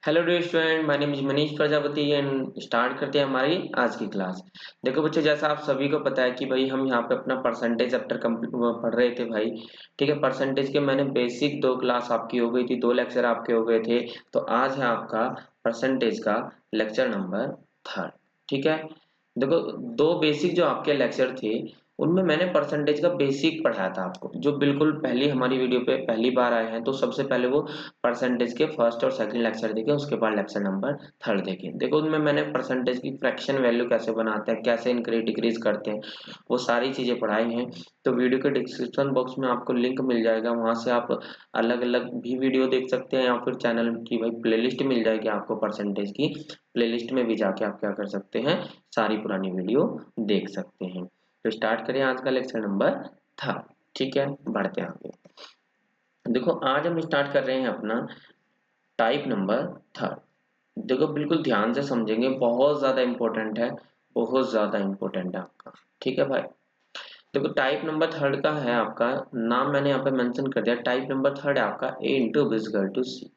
Hello dear student, my name is Manish Prajapati and start करते हैं हमारी आज की क्लास। देखो बच्चों, जैसा आप सभी को पता है कि भाई हम यहाँ पे अपना परसेंटेज चैप्टर पढ़ रहे थे भाई। ठीक है, परसेंटेज के मैंने बेसिक 2 क्लास आपकी हो गई थी, 2 लेक्चर आपके हो गए थे। तो आज है आपका परसेंटेज का लेक्चर नंबर 3। ठीक है, देखो 2 बेसिक जो आपके लेक्चर थे उनमें मैंने परसेंटेज का बेसिक पढ़ाया था आपको, जो बिल्कुल पहली हमारी वीडियो पे पहली बार आए हैं तो सबसे पहले वो परसेंटेज के फर्स्ट और सेकंड लेक्चर देखे, उसके बाद लेक्चर नंबर 3 देखे। देखो उनमें मैंने परसेंटेज की फ्रैक्शन वैल्यू कैसे बनाते हैं, कैसे इंक्रीज डिक्रीज करते हैं, वो सारी चीजें पढ़ाई हैं। तो वीडियो के डिस्क्रिप्शन बॉक्स में आपको लिंक मिल जाएगा, वहां से आप अलग अलग भी वीडियो देख सकते हैं या फिर चैनल की भाई प्लेलिस्ट मिल जाएगी आपको। परसेंटेज की प्लेलिस्ट में भी जाके आप क्या कर सकते हैं, सारी पुरानी वीडियो देख सकते हैं। तो स्टार्ट करें आज का लेक्चर नंबर 3। ठीक है, बढ़ते हैं आगे। देखो आज हम स्टार्ट कर रहे हैं अपना टाइप नंबर 3। देखो बिल्कुल ध्यान से समझेंगे, बहुत ज्यादा इंपॉर्टेंट है, बहुत ज्यादा इंपॉर्टेंट है आपका। ठीक है भाई, देखो टाइप नंबर 3 का है आपका नाम, मैंने यहाँ पे मेंशन कर दिया। टाइप नंबर 3 है आपका ए इंटू बी इक्वल टू सी।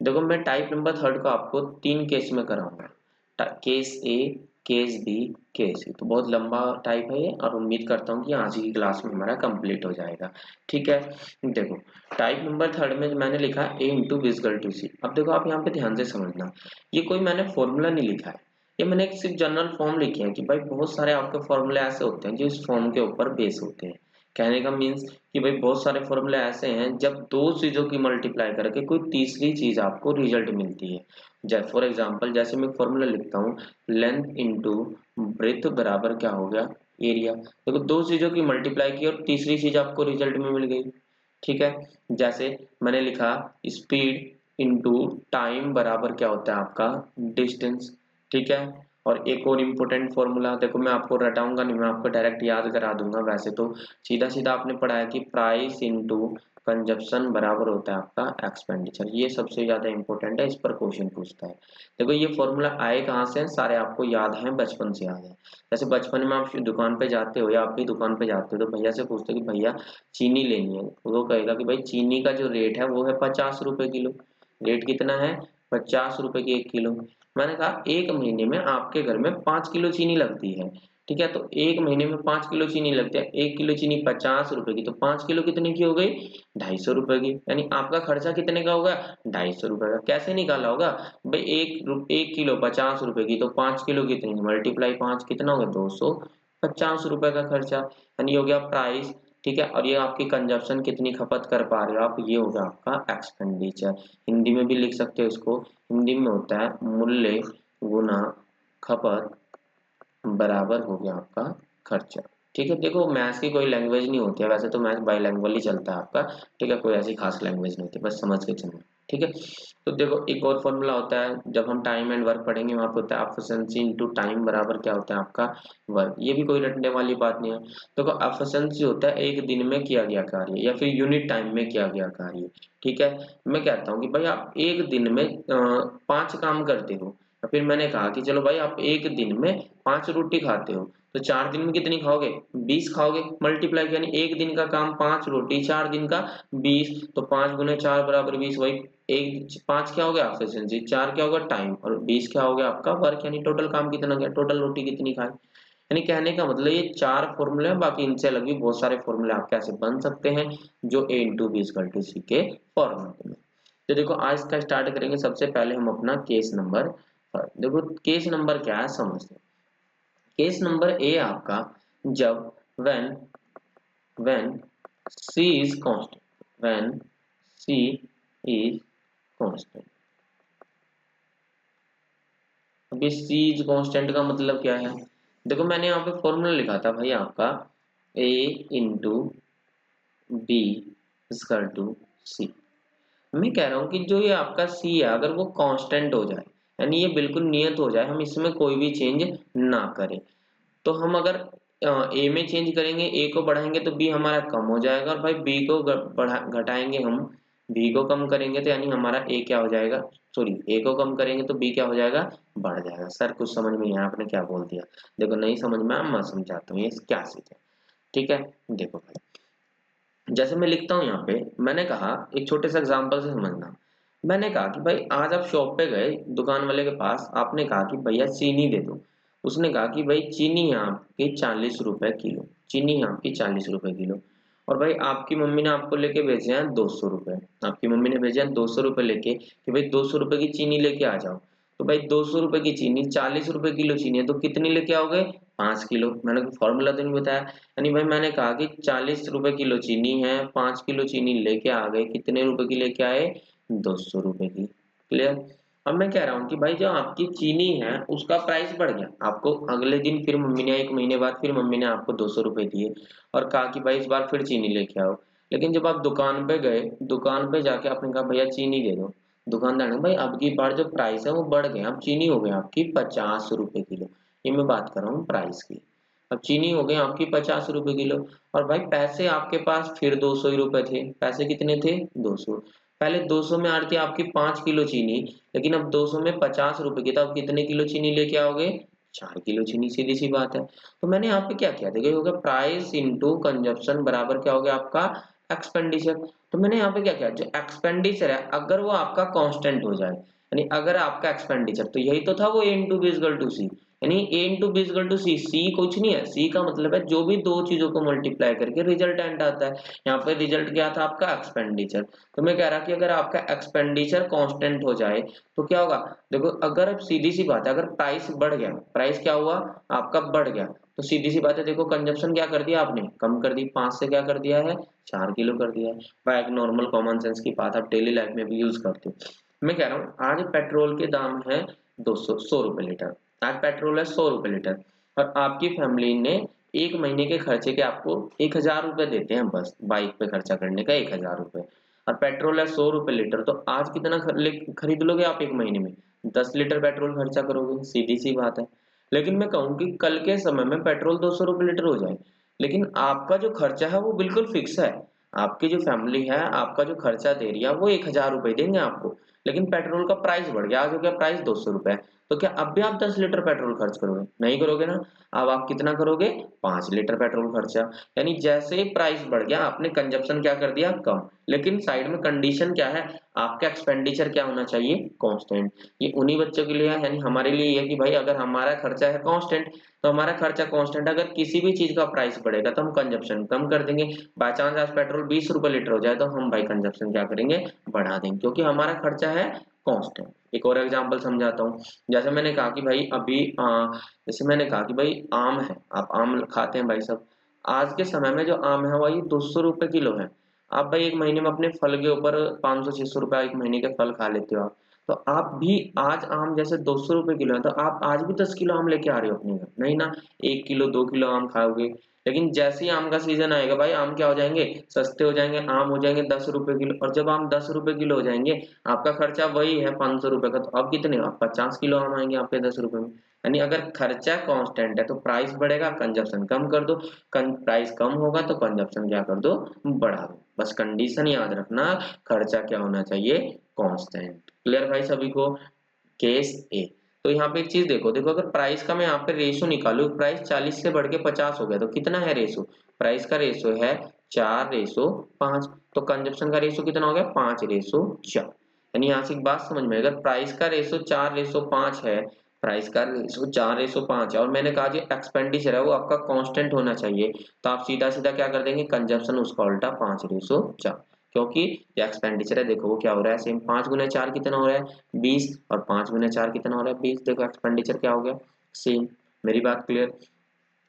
देखो मैं टाइप नंबर 3 को आपको 3 केस में कराऊंगा, केस ए, केस बी, केस सी। तो बहुत लंबा टाइप है ये, और उम्मीद करता हूँ कि आज की क्लास में हमारा कंप्लीट हो जाएगा। ठीक है, देखो टाइप नंबर 3 में मैंने लिखा ए इंटू बी इक्वल टू सी। अब देखो आप यहाँ पे ध्यान से समझना, ये कोई मैंने फॉर्मूला नहीं लिखा है, ये मैंने एक सिर्फ जनरल फॉर्म लिखे हैं कि भाई बहुत सारे आपके फॉर्मूले ऐसे होते हैं जो इस फॉर्म के ऊपर बेस होते हैं। कहने का मीन्स कि भाई बहुत सारे फॉर्मूले ऐसे हैं जब दो चीजों की मल्टीप्लाई करके कोई तीसरी चीज आपको रिजल्ट मिलती है। जैसे फॉर एग्जांपल, जैसे मैं फॉर्मूला लिखता हूँ लेंथ इंटू ब्रेथ बराबर क्या हो गया, एरिया। देखो दो चीजों की मल्टीप्लाई की और तीसरी चीज आपको रिजल्ट में मिल गई। ठीक है, जैसे मैंने लिखा स्पीड इंटू टाइम बराबर क्या होता है आपका, डिस्टेंस। ठीक है, और एक और इम्पोर्टेंट फॉर्मूला, देखो मैं आपको रटाऊंगा नहीं, मैं आपको डायरेक्ट याद करा दूंगा। वैसे तो सीधा सीधा आपने पढ़ा है कि प्राइस इंटू कंजप्शन बराबर होता है आपका एक्सपेंडिचर। ये सबसे ज्यादा इंपॉर्टेंट है, इस पर क्वेश्चन पूछता है। देखो ये फॉर्मूला आए कहाँ से, सारे आपको याद हैं, बचपन से याद है। जैसे बचपन में आप दुकान पे जाते हो या आप भी दुकान पे जाते हो तो भैया से पूछते हो कि भैया चीनी लेनी है, वो कहेगा कि भाई चीनी का जो रेट है वो है 50 रुपए किलो। रेट कितना है, 50 रुपए की 1 किलो। मैंने कहा एक महीने में आपके घर में 5 किलो चीनी लगती है। ठीक है, तो एक महीने में 5 किलो चीनी लगती है, 1 किलो चीनी 50 रुपए की, तो 5 किलो कितने की हो गई, 250 रुपए की। यानी आपका खर्चा कितने का होगा, 250 रुपए का। कैसे निकाला होगा भाई, 1 किलो 50 रुपए की, तो 5 किलो कितनी, मल्टीप्लाई 5 कितना होगा, 250 रुपए का खर्चा। यानी हो गया प्राइस। ठीक है, और ये आपकी कंजप्शन कितनी खपत कर पा रहे हो आप, ये होगा आपका एक्सपेंडिचर। हिंदी में भी लिख सकते हो इसको, हिंदी में होता है मूल्य गुना खपत बराबर हो गया आपका खर्चा। ठीक है, देखो मैथ्स की कोई लैंग्वेज नहीं होती है, वैसे तो मैथ्स बाईलैंग्वेज ही चलता है आपका। ठीक है, कोई ऐसी खास लैंग्वेज नहीं होती, बस समझ के चलना। ठीक है, तो देखो एक और फॉर्मूला होता है जब हम टाइम एंड वर्क पढ़ेंगे, वहां पे होता है एफिशिएंसी इनटू टाइम बराबर क्या होता है आपका वर्क। ये भी कोई रटने वाली बात नहीं है। देखो एफिशिएंसी होता है एक दिन में किया गया कार्य या फिर यूनिट टाइम में किया गया कार्य। ठीक है, मैं कहता हूँ कि भाई आप एक दिन में 5 काम करते हो, तो फिर मैंने कहा कि चलो भाई आप एक दिन में 5 रोटी खाते हो, तो 4 दिन में कितनी खाओगे, 20 खाओगे। मल्टीप्लाई यानी एक दिन का काम 5 रोटी, 4 दिन का 20, तो 5 गुने 4 बराबर 20। वही एक 5 क्या हो गया एफिशिएंसी, 4 क्या होगा टाइम, और 20 क्या हो गया आपका वर्क। यानी टोटल काम कितना गया, टोटल रोटी कितनी खाई। यानी कहने का मतलब ये 4 फॉर्मूले हैं, बाकी इनसे अलग भी बहुत सारे फॉर्मूले आप कैसे बन सकते हैं जो ए इंटू बी इक्वल टू सी के फॉर्मूले में। तो देखो आज का स्टार्ट करेंगे, सबसे पहले हम अपना केस नंबर। देखो केस नंबर क्या है समझते हैं। केस नंबर ए आपका जब when when c is constant, when c is constant। अब ये c is constant का मतलब क्या है, देखो मैंने यहाँ पे फॉर्मूला लिखा था भाई आपका a into B equal to C. मैं कह रहा हूँ कि जो ये आपका c है अगर वो कांस्टेंट हो जाए, यानी ये बिल्कुल नियत हो जाए, हम इसमें कोई भी चेंज ना करें, तो हम अगर ए में चेंज करेंगे, ए को बढ़ाएंगे तो बी हमारा कम हो जाएगा, और भाई बी को घटाएंगे हम, बी को कम करेंगे तो यानी हमारा ए क्या हो जाएगा, सॉरी ए को कम करेंगे तो बी क्या हो जाएगा, बढ़ जाएगा। सर कुछ समझ में यहाँ आपने क्या बोल दिया, देखो नहीं समझ में मैं समझाता हूँ ये क्या चीज है। ठीक है, देखो भाई जैसे मैं लिखता हूँ यहाँ पे, मैंने कहा एक छोटे से एग्जाम्पल से समझना। मैंने कहा कि भाई आज आप शॉप पे गए दुकान वाले के पास, आपने कहा कि भैया चीनी दे दो। उसने कहा कि भाई चीनी है आपकी 40 रुपए किलो, चीनी है आपकी 40 रुपए किलो। और भाई आपकी मम्मी ने आपको लेके भेजे हैं 200 रुपए, आपकी मम्मी ने भेजे हैं 200 रुपए लेके कि भाई 200 रुपए की चीनी लेके आ जाओ। तो भाई 200 रुपए की चीनी, 40 रुपए किलो चीनी है, तो कितनी लेके आओगे? 5 किलो। मैंने फॉर्मूला तो नहीं बताया। यानी भाई मैंने कहा कि 40 रुपए किलो चीनी है, 5 किलो चीनी लेके आ गए, कितने रुपए की लेके आए? 200 रुपए की। क्लियर? अब मैं कह रहा हूँ कि भाई जो आपकी चीनी है उसका प्राइस बढ़ गया, आपको अगले दिन फिर मम्मी ने, 1 महीने बाद फिर मम्मी ने आपको 200 रुपए दिए और कहा कि भाई इस बार फिर चीनी लेके आओ। लेकिन जब आप दुकान पे गए, दुकान पे जाके आपने कहा भैया चीनी दे दो, दुकानदार ने भाई अब की बार जो प्राइस है वो बढ़ गया, अब चीनी हो गई आपकी 50 रुपए किलो। ये मैं बात कर रहा हूँ प्राइस की। अब चीनी हो गई आपकी 50 रुपए किलो। और भाई पैसे आपके पास फिर 200 ही रुपए थे। पैसे कितने थे? 200। पहले 200 में आ रही थी आपकी 5 किलो चीनी, लेकिन अब 200 में 50 रुपए की, तो अब कितने किलो चीनी लेके आओगे? 4 किलो चीनी, सीधी सी बात है। तो मैंने यहाँ पे क्या किया, देखिए हो गया प्राइस इंटू कंजप्शन बराबर क्या हो गया आपका? एक्सपेंडिचर। तो मैंने यहाँ पे क्या किया, जो एक्सपेंडिचर है अगर वो आपका कांस्टेंट हो जाए, यानी अगर आपका एक्सपेंडिचर, तो यही तो था वो ए इंटू बी इजकल टू सी, यानी ए इंटू बी इजकल टू सी। सी कुछ नहीं है, सी का मतलब है जो भी दो चीजों को मल्टीप्लाई करके रिजल्टेंट आता है। यहाँ पे रिजल्ट क्या था आपका? एक्सपेंडिचर। तो मैं कह रहा कि अगर आपका एक्सपेंडिचर कांस्टेंट हो जाए तो क्या होगा? देखो अगर, अब सीधी सी बात है, अगर प्राइस बढ़ गया, प्राइस क्या हुआ आपका? बढ़ गया, तो सीधी सी बात है, देखो कंजप्शन क्या कर दिया आपने? कम कर दी, 5 से क्या कर दिया है? 4 किलो कर दिया है। भाई एक नॉर्मल कॉमन सेंस की बात आप डेली लाइफ में भी यूज करते हो। मैं कह रहा हूँ आज पेट्रोल के दाम है 100 रुपए लीटर। आज पेट्रोल है 100 रुपए लीटर, और आपकी फैमिली ने 1 महीने के खर्चे के आपको 1000 रुपए देते हैं, बस बाइक पे खर्चा करने का 1000 रुपए। और पेट्रोल है 100 रुपए लीटर, तो आज कितना खरीद लोगे आप 1 महीने में? 10 लीटर पेट्रोल खर्चा करोगे, सीधी सी बात है। लेकिन मैं कहूँ कि कल के समय में पेट्रोल 200 रुपए लीटर हो जाए, लेकिन आपका जो खर्चा है वो बिल्कुल फिक्स है। आपकी जो फैमिली है आपका जो खर्चा दे रही है वो 1000 रुपए देंगे आपको, लेकिन पेट्रोल का प्राइस बढ़ गया, आज हो गया प्राइस 200 रुपए। तो क्या अब भी आप 10 लीटर पेट्रोल खर्च करोगे? नहीं करोगे ना। अब आप कितना करोगे? 5 लीटर पेट्रोल खर्चा। यानी जैसे ही प्राइस बढ़ गया आपने कंजप्शन क्या कर दिया? कम। लेकिन साइड में कंडीशन क्या है? आपका एक्सपेंडिचर क्या होना चाहिए? कांस्टेंट। ये उन्हीं बच्चों के लिए है, यानी हमारे लिए ये है कि भाई अगर हमारा खर्चा है कांस्टेंट, तो हमारा खर्चा कांस्टेंट, अगर किसी भी चीज का प्राइस बढ़ेगा तो हम कंजप्शन कम कर देंगे। बाय चांस आज पेट्रोल 20 रुपए लीटर हो जाए तो हम भाई कंजप्शन क्या करेंगे? बढ़ा देंगे, क्योंकि हमारा खर्चा है कांस्टेंट। एक और एग्जांपल समझाता हूँ। जैसे मैंने कहा कि भाई अभी जैसे मैंने कहा कि भाई आम है, आप आम खाते हैं भाई सब। आज के समय में जो आम है वही 200 रुपए किलो है। आप भाई 1 महीने में अपने फल के ऊपर 500-600 रुपए 1 महीने के फल खा लेते हो आप। तो आप भी आज आम जैसे 200 रुपए किलो है, तो आप आज भी 10 किलो आम लेके आ रहे हो अपने घर? नहीं ना। 1 किलो 2 किलो आम खाओगे। लेकिन जैसे ही आम का सीजन आएगा भाई आम क्या हो जाएंगे? सस्ते हो जाएंगे, आम हो जाएंगे 10 रुपए किलो। और जब आम 10 रुपए किलो हो जाएंगे, आपका खर्चा वही है 500 रुपए का, तो अब कितने? अब 50 किलो आम आएंगे आपके 10 रुपए में। यानी अगर खर्चा कांस्टेंट है तो प्राइस बढ़ेगा, कंजप्शन कम कर दो। प्राइस कम होगा तो कंजप्शन क्या कर दो? बढ़ा दो। बस कंडीशन याद रखना, खर्चा क्या होना चाहिए? कांस्टेंट। क्लियर भाई सभी को? केस ए। तो यहाँ पे एक चीज देखो, देखो अगर प्राइस का मैं यहाँ पे रेशो निकालू, प्राइस 40 से बढ़ के 50 हो गया, तो कितना है रेशो? प्राइस का रेशो है 4:5। तो कंजप्शन का रेशो कितना हो गया? 5:4। यानी यहाँ से एक बात समझ में, अगर प्राइस का रेशो 4:5 है, प्राइस का रेशो 4:5 है, और मैंने कहा जो एक्सपेंडिचर है वो आपका कांस्टेंट होना चाहिए, तो आप सीधा सीधा क्या कर देंगे? कंजप्शन उसका उल्टा 5:4। क्योंकि जो एक्सपेंडिचर है देखो वो क्या हो रहा है? सेम 5 × 4 कितना हो रहा है? 20। और 5 × 4 कितना हो रहा है? 20। देखो एक्सपेंडिचर क्या हो गया? सेम। मेरी बात क्लियर?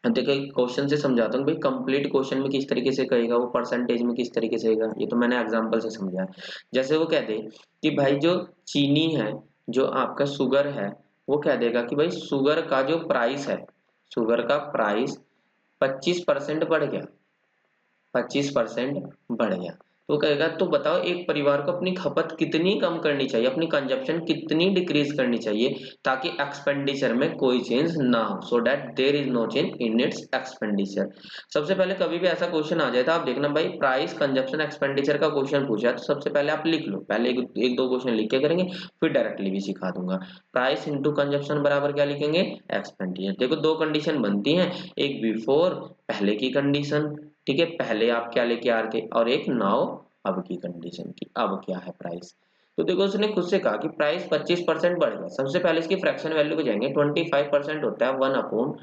देखो क्वेश्चन से समझाता हूँ भाई, कंप्लीट क्वेश्चन में किस तरीके से कहेगा वो, परसेंटेज में किस तरीके से कहेगा, ये तो मैंने एग्जांपल से समझा है। जैसे वो कहते कि भाई जो चीनी है, जो आपका शुगर है, वो कह देगा कि भाई शुगर का जो प्राइस है, शुगर का प्राइस 25% बढ़ गया, 25% बढ़ गया। तो कहेगा तो बताओ एक परिवार को अपनी खपत कितनी कम करनी चाहिए, अपनी कंजप्शन कितनी डिक्रीज करनी चाहिए, ताकि एक्सपेंडिचर में कोई चेंज ना हो, so that there is no change in its expenditure. सबसे पहले कभी भी ऐसा क्वेश्चन आ जाए तो आप देखना भाई, प्राइस कंजप्शन एक्सपेंडिचर का क्वेश्चन पूछा है तो सबसे पहले आप लिख लो, पहले एक दो क्वेश्चन लिख के करेंगे, फिर डायरेक्टली भी सिखा दूंगा। प्राइस इंटू कंजप्शन बराबर क्या लिखेंगे? एक्सपेंडिचर। देखो दो कंडीशन बनती हैं, एक बिफोर, पहले की कंडीशन, ठीक है, पहले आप क्या लेके आ रहे थे, और एक नाउ, अब की कंडीशन की, अब क्या है प्राइस। तो देखो उसने खुद से कहा कि प्राइस 25% बढ़ गया। सबसे पहले इसकी फ्रैक्शन वैल्यू पे जाएंगे, 25% होता है 1/4।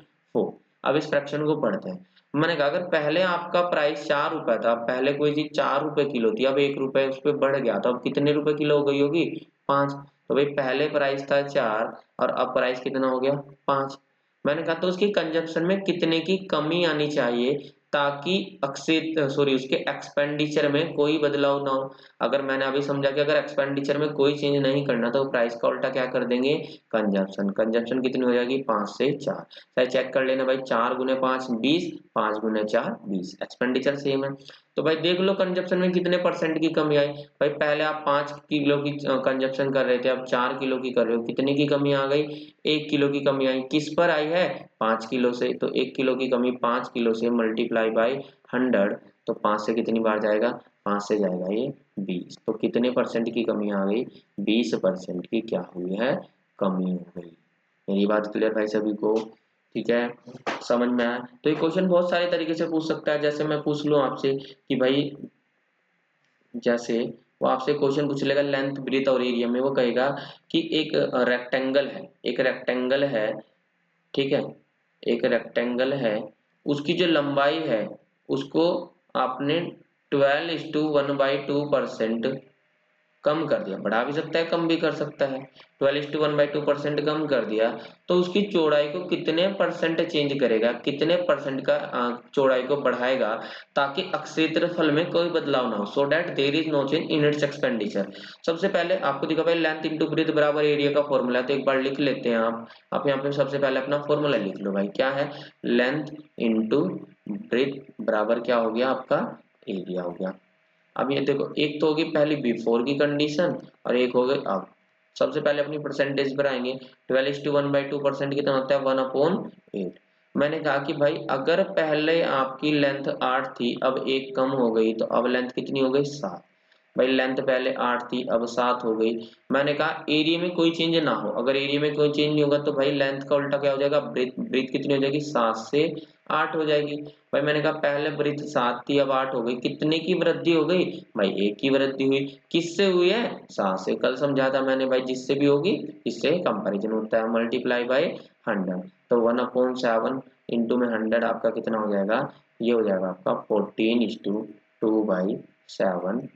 अब इस फ्रैक्शन को पढ़ते हैं। मैंने कहा अगर पहले आपका प्राइस 4 रुपए था, पहले कोई चीज 4 रुपए किलो थी, अब 1 रुपए उस पर बढ़ गया, तो अब कितने रुपए किलो हो गई होगी? 5। तो भाई पहले प्राइस था 4 और अब प्राइस कितना हो गया? 5। मैंने कहा तो उसकी कंजप्शन में कितने की कमी आनी चाहिए ताकि उसके एक्सपेंडिचर में कोई बदलाव ना हो। अगर मैंने अभी समझा कि अगर एक्सपेंडिचर में कोई चेंज नहीं करना तो प्राइस का उल्टा क्या कर देंगे? कंजप्शन। कंजप्शन कितनी हो जाएगी? 5 से 4। चाहे चेक कर लेना भाई, 4 गुने 5 20, 5 गुने 4 20। एक्सपेंडिचर सेम है। तो भाई देख लो कंजप्शन में कितने परसेंट की कमी आई। भाई पहले आप 5 किलो की कंजप्शन कर रहे थे, अब 4 किलो की कर रहे हो, कितने की कमी आ गई? 1 किलो की कमी आई। किस पर आई है? 5 किलो से। तो 1 किलो की कमी 5 किलो से मल्टीप्लाई बाय 100, तो 5 से कितनी बार जाएगा? 5 से जाएगा ये 20। तो कितने परसेंट की कमी आ गई? 20% की क्या हुई है? कमी हो गई। मेरी बात क्लियर भाई सभी को? ठीक है, समझ में आया? तो ये क्वेश्चन बहुत सारे तरीके से पूछ सकता है। जैसे मैं पूछ लूं आपसे कि भाई, जैसे वो आपसे क्वेश्चन पूछ लेगा लेंथ ब्रीथ और एरिया में, वो कहेगा कि एक रेक्टेंगल है, एक रेक्टेंगल है, ठीक है, एक रेक्टेंगल है, उसकी जो लंबाई है उसको आपने 12:1/2% कम कर दिया। बढ़ा भी सकता है, कम भी कर सकता है। 12:1/2% कम कर दिया तो उसकी चौड़ाई को कितने परसेंट चेंज करेगा, कितने परसेंट का चौड़ाई को बढ़ाएगा ताकि क्षेत्रफल में कोई बदलाव ना हो, so that there is no change in its expenditure. सबसे पहले आपको दिखा भाई लेंथ इंटू ब्रेथ बराबर एरिया का फॉर्मूला, तो एक बार लिख लेते हैं। आप यहाँ पे सबसे पहले अपना फॉर्मूला लिख लो भाई। क्या है? लेंथ इंटू ब्रेथ बराबर क्या हो गया आपका? एरिया हो गया। अब ये देखो, एक तो होगी पहली बिफोर की कंडीशन और एक हो गई अब। सबसे पहले अपनी परसेंटेज पर आएंगे। 12:1/2% कितना होता है? 1/8। मैंने कहा कि भाई अगर पहले आपकी लेंथ 8 थी, अब एक कम हो गई, तो अब लेंथ कितनी हो गई? 7। भाई लेंथ पहले 8 थी, अब 7 हो गई। मैंने कहा एरिया में कोई चेंज ना हो। अगर एरिया में कोई चेंज नहीं होगा तो भाई लेंथ का उल्टा क्या हो जाएगा? ब्रेथ। ब्रेथ कितनी हो जाएगी? 7 से 8 हो जाएगी। भाई मैंने कहा पहले ब्रेथ 7 थी, अब 8 हो गई, कितने की वृद्धि हो गई? भाई 1 की वृद्धि हुई। किससे हुई है? 7 से। कल समझा था मैंने भाई, जिससे भी होगी इससे कंपैरिजन होता है, मल्टीप्लाई बाय 100। तो 1/7 इंटू में 100 आपका कितना हो जाएगा? ये हो जाएगा आपका 14:2/7%।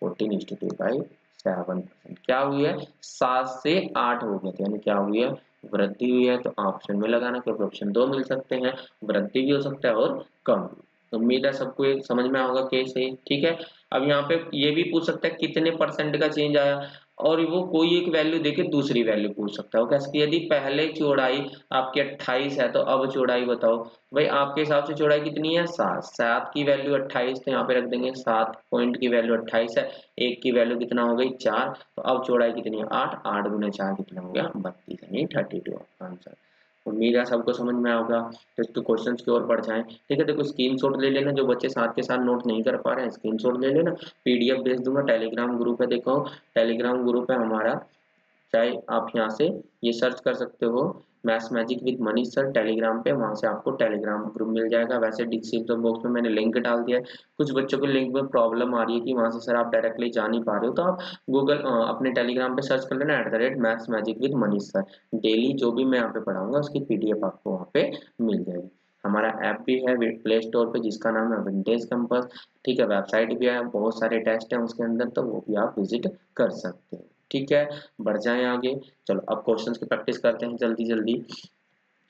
14:2/7%। क्या हुई है? 7 से 8 हो गए थे, यानी क्या हुई है? वृद्धि हुई है। तो ऑप्शन में लगाना, क्योंकि ऑप्शन 2 मिल सकते हैं, वृद्धि भी हो सकता है और कम। उम्मीद है सबको ये समझ में होगा कैसे। ठीक है, अब यहाँ पे ये भी पूछ सकता है कितने परसेंट का चेंज आया, और वो कोई एक वैल्यू देके दूसरी वैल्यू पूछ सकता है। वो कैसे? यदि पहले चौड़ाई आपकी 28 है तो अब चौड़ाई बताओ। भाई आपके हिसाब से चौड़ाई कितनी है? 7। 7 की वैल्यू 28, तो यहाँ पे रख देंगे 7 पॉइंट की वैल्यू 28 है। 1 की वैल्यू कितना हो गई? 4। तो अब चौड़ाई कितनी है? 8। 8 गुने 4 कितना हो गया? 32, यानी 32 आपका आंसर। उम्मीद है सबको समझ में आएगा। तो क्वेश्चन की ओर बढ़ जाएं। ठीक है, देखो स्क्रीनशॉट ले लेना, जो बच्चे साथ के साथ नोट नहीं कर पा रहे हैं स्क्रीनशॉट ले लेना। पीडीएफ भेज दूंगा, टेलीग्राम ग्रुप है, देखो टेलीग्राम ग्रुप है हमारा। चाहे आप यहाँ से ये सर्च कर सकते हो, maths magic with Manish sir Telegram पे, वहां से आपको टेलीग्राम ग्रुप मिल जाएगा। वैसे डिस्क्रिप्शन बॉक्स में मैंने लिंक डाल दिया है। कुछ बच्चों को लिंक में प्रॉब्लम आ रही है कि वहां से सर आप डायरेक्टली जा नहीं पा रहे हो, तो आप गूगल अपने टेलीग्राम पे सर्च कर लेना @maths magic with Manish sir. Daily जो भी मैं यहाँ पे पढ़ाऊंगा उसकी पीडीएफ आपको वहाँ पे मिल जाएगी। हमारा ऐप भी है प्ले स्टोर पे, जिसका नाम है विंटेज कैंपस। ठीक है, वेबसाइट भी है, बहुत सारे टेस्ट हैं उसके अंदर, तो वो भी आप विजिट कर सकते हो। ठीक है, बढ़ जाएं आगे। चलो अब क्वेश्चंस की प्रैक्टिस करते हैं जल्दी जल्दी।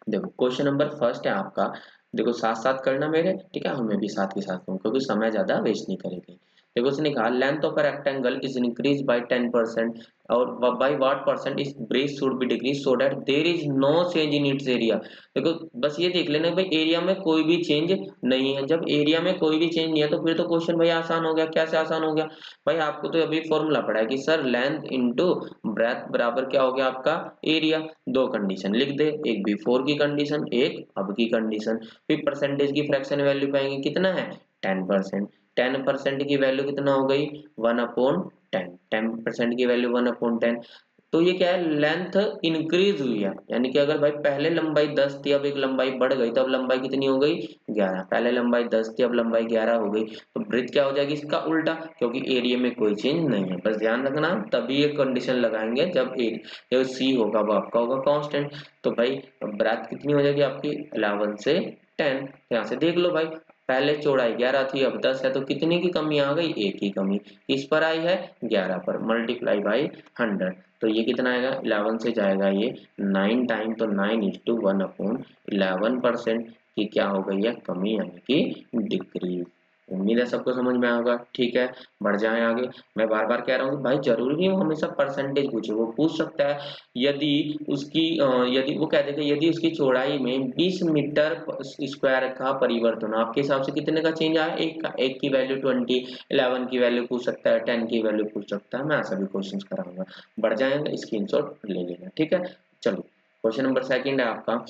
देखो क्वेश्चन नंबर फर्स्ट है आपका। देखो साथ साथ करना मेरे, ठीक है, हमें भी साथ के साथ करूँ क्योंकि समय ज्यादा वेस्ट नहीं करेंगे। देखो उसने कहा length of a rectangle is increase by 10% और by what percent is breadth should be decrease so that there is no change in its area. देखो बस ये देख लेना भाई, एरिया में कोई भी चेंज नहीं है। जब एरिया में कोई भी चेंज नहीं है तो फिर तो क्वेश्चन भाई आसान हो गया। कैसे आसान हो गया? भाई आपको तो अभी फॉर्मूला पड़ा है कि सर लेंथ इंटू ब्रेथ बराबर क्या हो गया आपका? एरिया। दो कंडीशन लिख दे, एक बिफोर की कंडीशन, एक अब की कंडीशन। फिर परसेंटेज की फ्रैक्शन वैल्यू पाएंगे, कितना है? 10%। 10% की वैल्यू कितना हो गई? 1/10। 10% की वैल्यू 1/10। तो ये क्या है, लेंथ इंक्रीज हुई है, यानी कि अगर भाई पहले लंबाई 10 थी, अब एक लंबाई बढ़ गई, तो अब लंबाई कितनी हो गई 11। पहले लंबाई 10 थी, अब लंबाई 11 हो गई, तो ब्रेथ क्या हो जाएगी इसका उल्टा, क्योंकि एरिया में कोई चेंज नहीं है। बस ध्यान रखना, तभी ये कंडीशन लगाएंगे जब जो सी होगा वो आपका होगा कांस्टेंट। तो भाई ब्रेथ कितनी हो जाएगी आपकी 11 से 10। यहाँ से देख लो भाई, पहले चौड़ाई 11 थी, अब 10 है, तो कितने की कमी आ गई, एक की कमी। किस पर आई है, 11 पर, मल्टीप्लाई बाई 100। तो ये कितना आएगा, 11 से जाएगा ये 9 टाइम, तो 9:1/11% की क्या हो गई है, कमी, यानी कि डिक्रीज। उम्मीद है सबको समझ में आएगा। ठीक है, बढ़ जाए आगे। मैं बार बार कह रहा हूँ कि भाई जरूरी नहीं वो हमेशा परसेंटेज पूछे, वो पूछ सकता है यदि उसकी यदि वो कह देगा यदि उसकी चौड़ाई में 20 मीटर स्क्वायर का परिवर्तन, आपके हिसाब से कितने का चेंज आया, एक का। एक की वैल्यू 20, 11 की वैल्यू पूछ सकता है, 10 की वैल्यू पूछ सकता है, मैं ऐसा भी क्वेश्चन कराऊंगा। बढ़ जाएगा, स्क्रीनशॉट ले लेना। ठीक है, चलो क्वेश्चन नंबर सेकंड है आपका।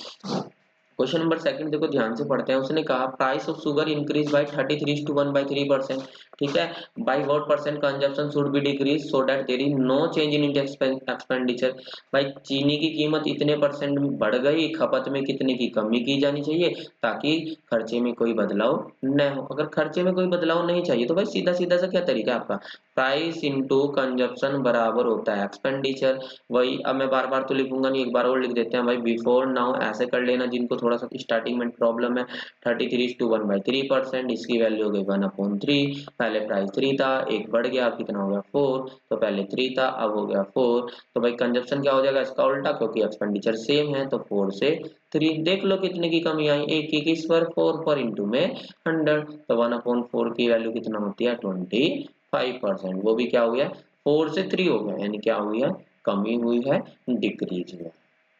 क्वेश्चन नंबर सेकंड देखो ध्यान से पढ़ते हैं। उसने कहा price of sugar increase by 33:1/3%। ठीक है, by what percent consumption should be decrease so that there is no change in expenditure. भाई चीनी की कीमत इतने परसेंट बढ़ गई, खपत में कितने की कमी की जानी चाहिए ताकि खर्चे में कोई बदलाव न हो। अगर खर्चे में कोई बदलाव नहीं चाहिए तो भाई सीधा सीधा सा क्या तरीका है आपका, प्राइस इंटू कंजप्शन बराबर होता है एक्सपेंडिचर। वही अब मैं बार बार तो लिखूंगा नहीं, एक बार और लिख देते हैं भाई, बिफोर नाउ ऐसे कर लेना जिनको थोड़ा सा स्टार्टिंग में प्रॉब्लम है। 33:1/3%, इसकी वैल्यू हो गई 1/3। पहले प्राइस 3 था, एक बढ़ गया, अब कितना हो गया 4। तो पहले 3 था, अब हो गया 4। तो भाई कंजप्शन क्या हो जाएगा इसका उल्टा, क्योंकि एक्सपेंडिचर सेम है, तो 4 से 3। देख लो कितने की कमी आई, एक की किस पर, 4 पर, इंटू में 100। तो 1/4 की वैल्यू कितना होती है 25%। वो भी क्या हो गया 4 से 3 हो गया, यानी क्या हुई है, कमी हुई है, डिक्रीज हुआ।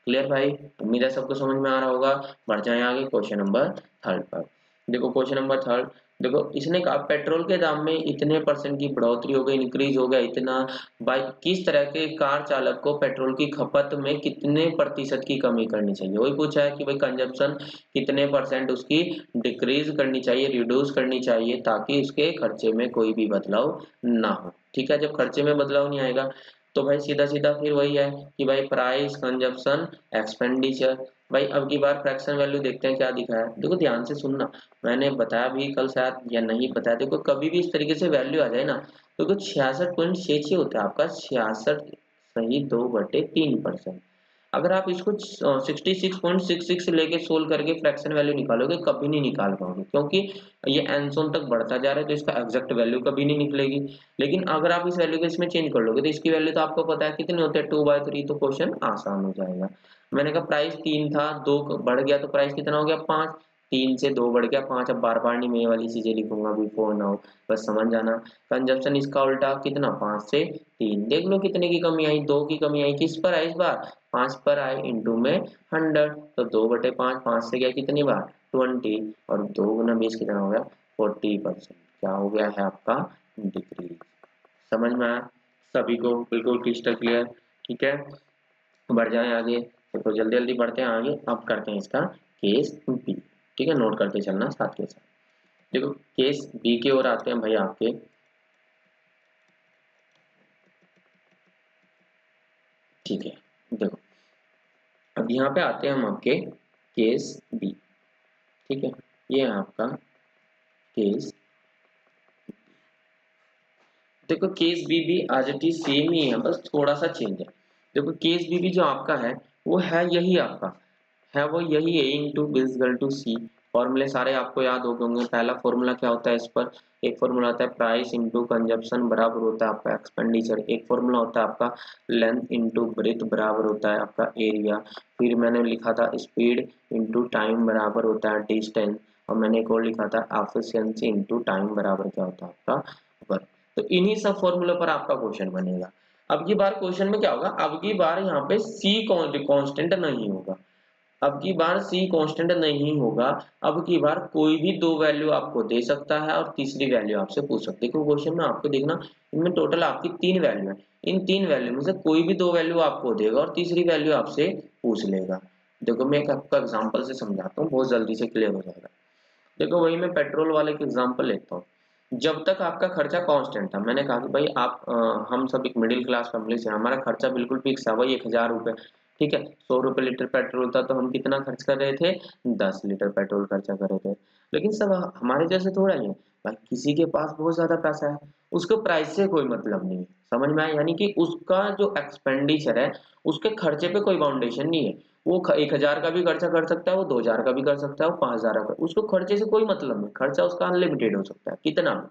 क्लियर भाई, उम्मीद है सबको समझ में आ रहा होगा। बढ़ जाए आगे क्वेश्चन नंबर थर्ड पर। देखो क्वेश्चन नंबर थर्ड, देखो इसने कहा पेट्रोल के दाम में इतने परसेंट की बढ़ोतरी हो गई, इंक्रीज हो गया इतना। भाई किस तरह के कार चालक को पेट्रोल की खपत में कितने प्रतिशत की कमी करनी चाहिए, वही पूछा है कि भाई कंजप्शन कितने परसेंट उसकी डिक्रीज करनी चाहिए, रिड्यूस करनी चाहिए, ताकि उसके खर्चे में कोई भी बदलाव ना हो। ठीक है, जब खर्चे में बदलाव नहीं आएगा तो भाई सीधा सीधा फिर वही है कि भाई प्राइस कंजप्शन एक्सपेंडिचर। भाई अब की बार फ्रैक्शन वैल्यू देखते हैं क्या दिखा है, देखो ध्यान से सुनना। मैंने बताया भी कल शायद या नहीं बताया, देखो कभी भी इस तरीके से वैल्यू आ जाए ना, तो कुछ 66.66 होता है आपका, 66 सही 2/3%। अगर आप इसको 66.66 से लेके सोल्व करके फ्रैक्शन वैल्यू निकालोगे, कभी नहीं निकाल पाओगे, क्योंकि ये एनसोन तक बढ़ता जा रहा है, तो इसका एग्जैक्ट वैल्यू कभी नहीं निकलेगी। लेकिन अगर आप इस वैल्यू को इसमें चेंज कर लोगे तो इसकी वैल्यू तो आपको पता है कितने होते हैं 2/3, तो क्वेश्चन आसान हो जाएगा। मैंने कहा प्राइस 3 था, 2 बढ़ गया, तो प्राइस कितना हो गया 5। 3 से 2 बढ़ गया 5। अब बार बार नहीं मैं ये वाली चीजें लिखूंगा बिफोर नाउ, बस समझ जाना। कंजप्शन इसका उल्टा कितना, 5 से 3। देख लो कितने की कमी आई, 2 की कमी आई, किस पर आई इस बार, 5 पर आई, इंटू में 100। तो 2/5, 5 से गया कितनी बार 20, और 2 × 20 कितना हो गया 40%। क्या हो गया है आपका डिक्रीज। समझ में आया सभी को, बिल्कुल क्रिस्टल क्लियर। ठीक है, बढ़ जाए आगे, तो जल्दी जल्दी बढ़ते हैं आगे। अब करते हैं इसका केस बी। ठीक है, नोट करते चलना साथ के साथ। देखो केस बी की ओर आते हैं भाई आपके। ठीक है, देखो अब यहाँ पे आते हैं हम आपके केस बी। ठीक है, ये है आपका केस। देखो केस बी भी आज इट इज सेम ही है, बस थोड़ा सा चेंज है। देखो केस बी भी जो आपका है वो है यही आपका, है वो यही है, इंटू बिजगल टू सी। फॉर्मूले सारे आपको याद हो गए होंगे। पहला फॉर्मूला क्या होता है इस पर, एक फॉर्मूला होता है प्राइस इंटू कंजप्शन बराबर होता है आपका एक्सपेंडिचर। एक फॉर्मूला होता है आपका लेंथ इंटू ब्रेथ बराबर होता है आपका एरिया। फिर मैंने लिखा था स्पीड इंटू टाइम बराबर होता है डिस्टेंस। और मैंने एक और लिखा था एफिशिएंसी इंटू टाइम बराबर क्या होता है आपका वर्क। तो इन्हीं सब फॉर्मूले पर आपका क्वेश्चन बनेगा। अब की बार क्वेश्चन में क्या होगा, अब की बार यहाँ पे सी कांस्टेंट नहीं होगा। अब की बार सी कांस्टेंट नहीं होगा। अब की बार कोई भी दो वैल्यू आपको दे सकता है और तीसरी वैल्यू आपसे पूछ सकते हैं। देखो क्वेश्चन में आपको देखना, इनमें टोटल आपकी 3 वैल्यू है। इन 3 वैल्यू में से कोई भी दो वैल्यू आपको देगा और तीसरी वैल्यू आपसे पूछ लेगा। देखो मैं एक आपको एग्जांपल से समझाता हूँ, बहुत जल्दी से क्लियर हो जाएगा। देखो वही मैं पेट्रोल वाले के एग्जांपल लेता हूँ। जब तक आपका खर्चा कांस्टेंट था। मैंने कहा कि भाई आप हम सब एक मिडिल क्लास फैमिली से हैं, हमारा खर्चा बिल्कुल फिक्स है वही 1000 रुपये, ठीक है। 100 रुपये लीटर पेट्रोल था तो हम कितना खर्च कर रहे थे, 10 लीटर पेट्रोल खर्चा कर रहे थे। लेकिन सब हमारे जैसे थोड़ा ही है भाई, किसी के पास बहुत ज्यादा पैसा है, उसको प्राइस से कोई मतलब नहीं है, समझ में आया। यानी कि उसका जो एक्सपेंडिचर है, उसके खर्चे पे कोई बाउंडेशन नहीं है। वो 1000 का भी खर्चा कर सकता है, वो 2000 का भी कर सकता है, वो 5000 का, उसको खर्चे से कोई मतलब नहीं, खर्चा उसका अनलिमिटेड हो सकता है कितना भी।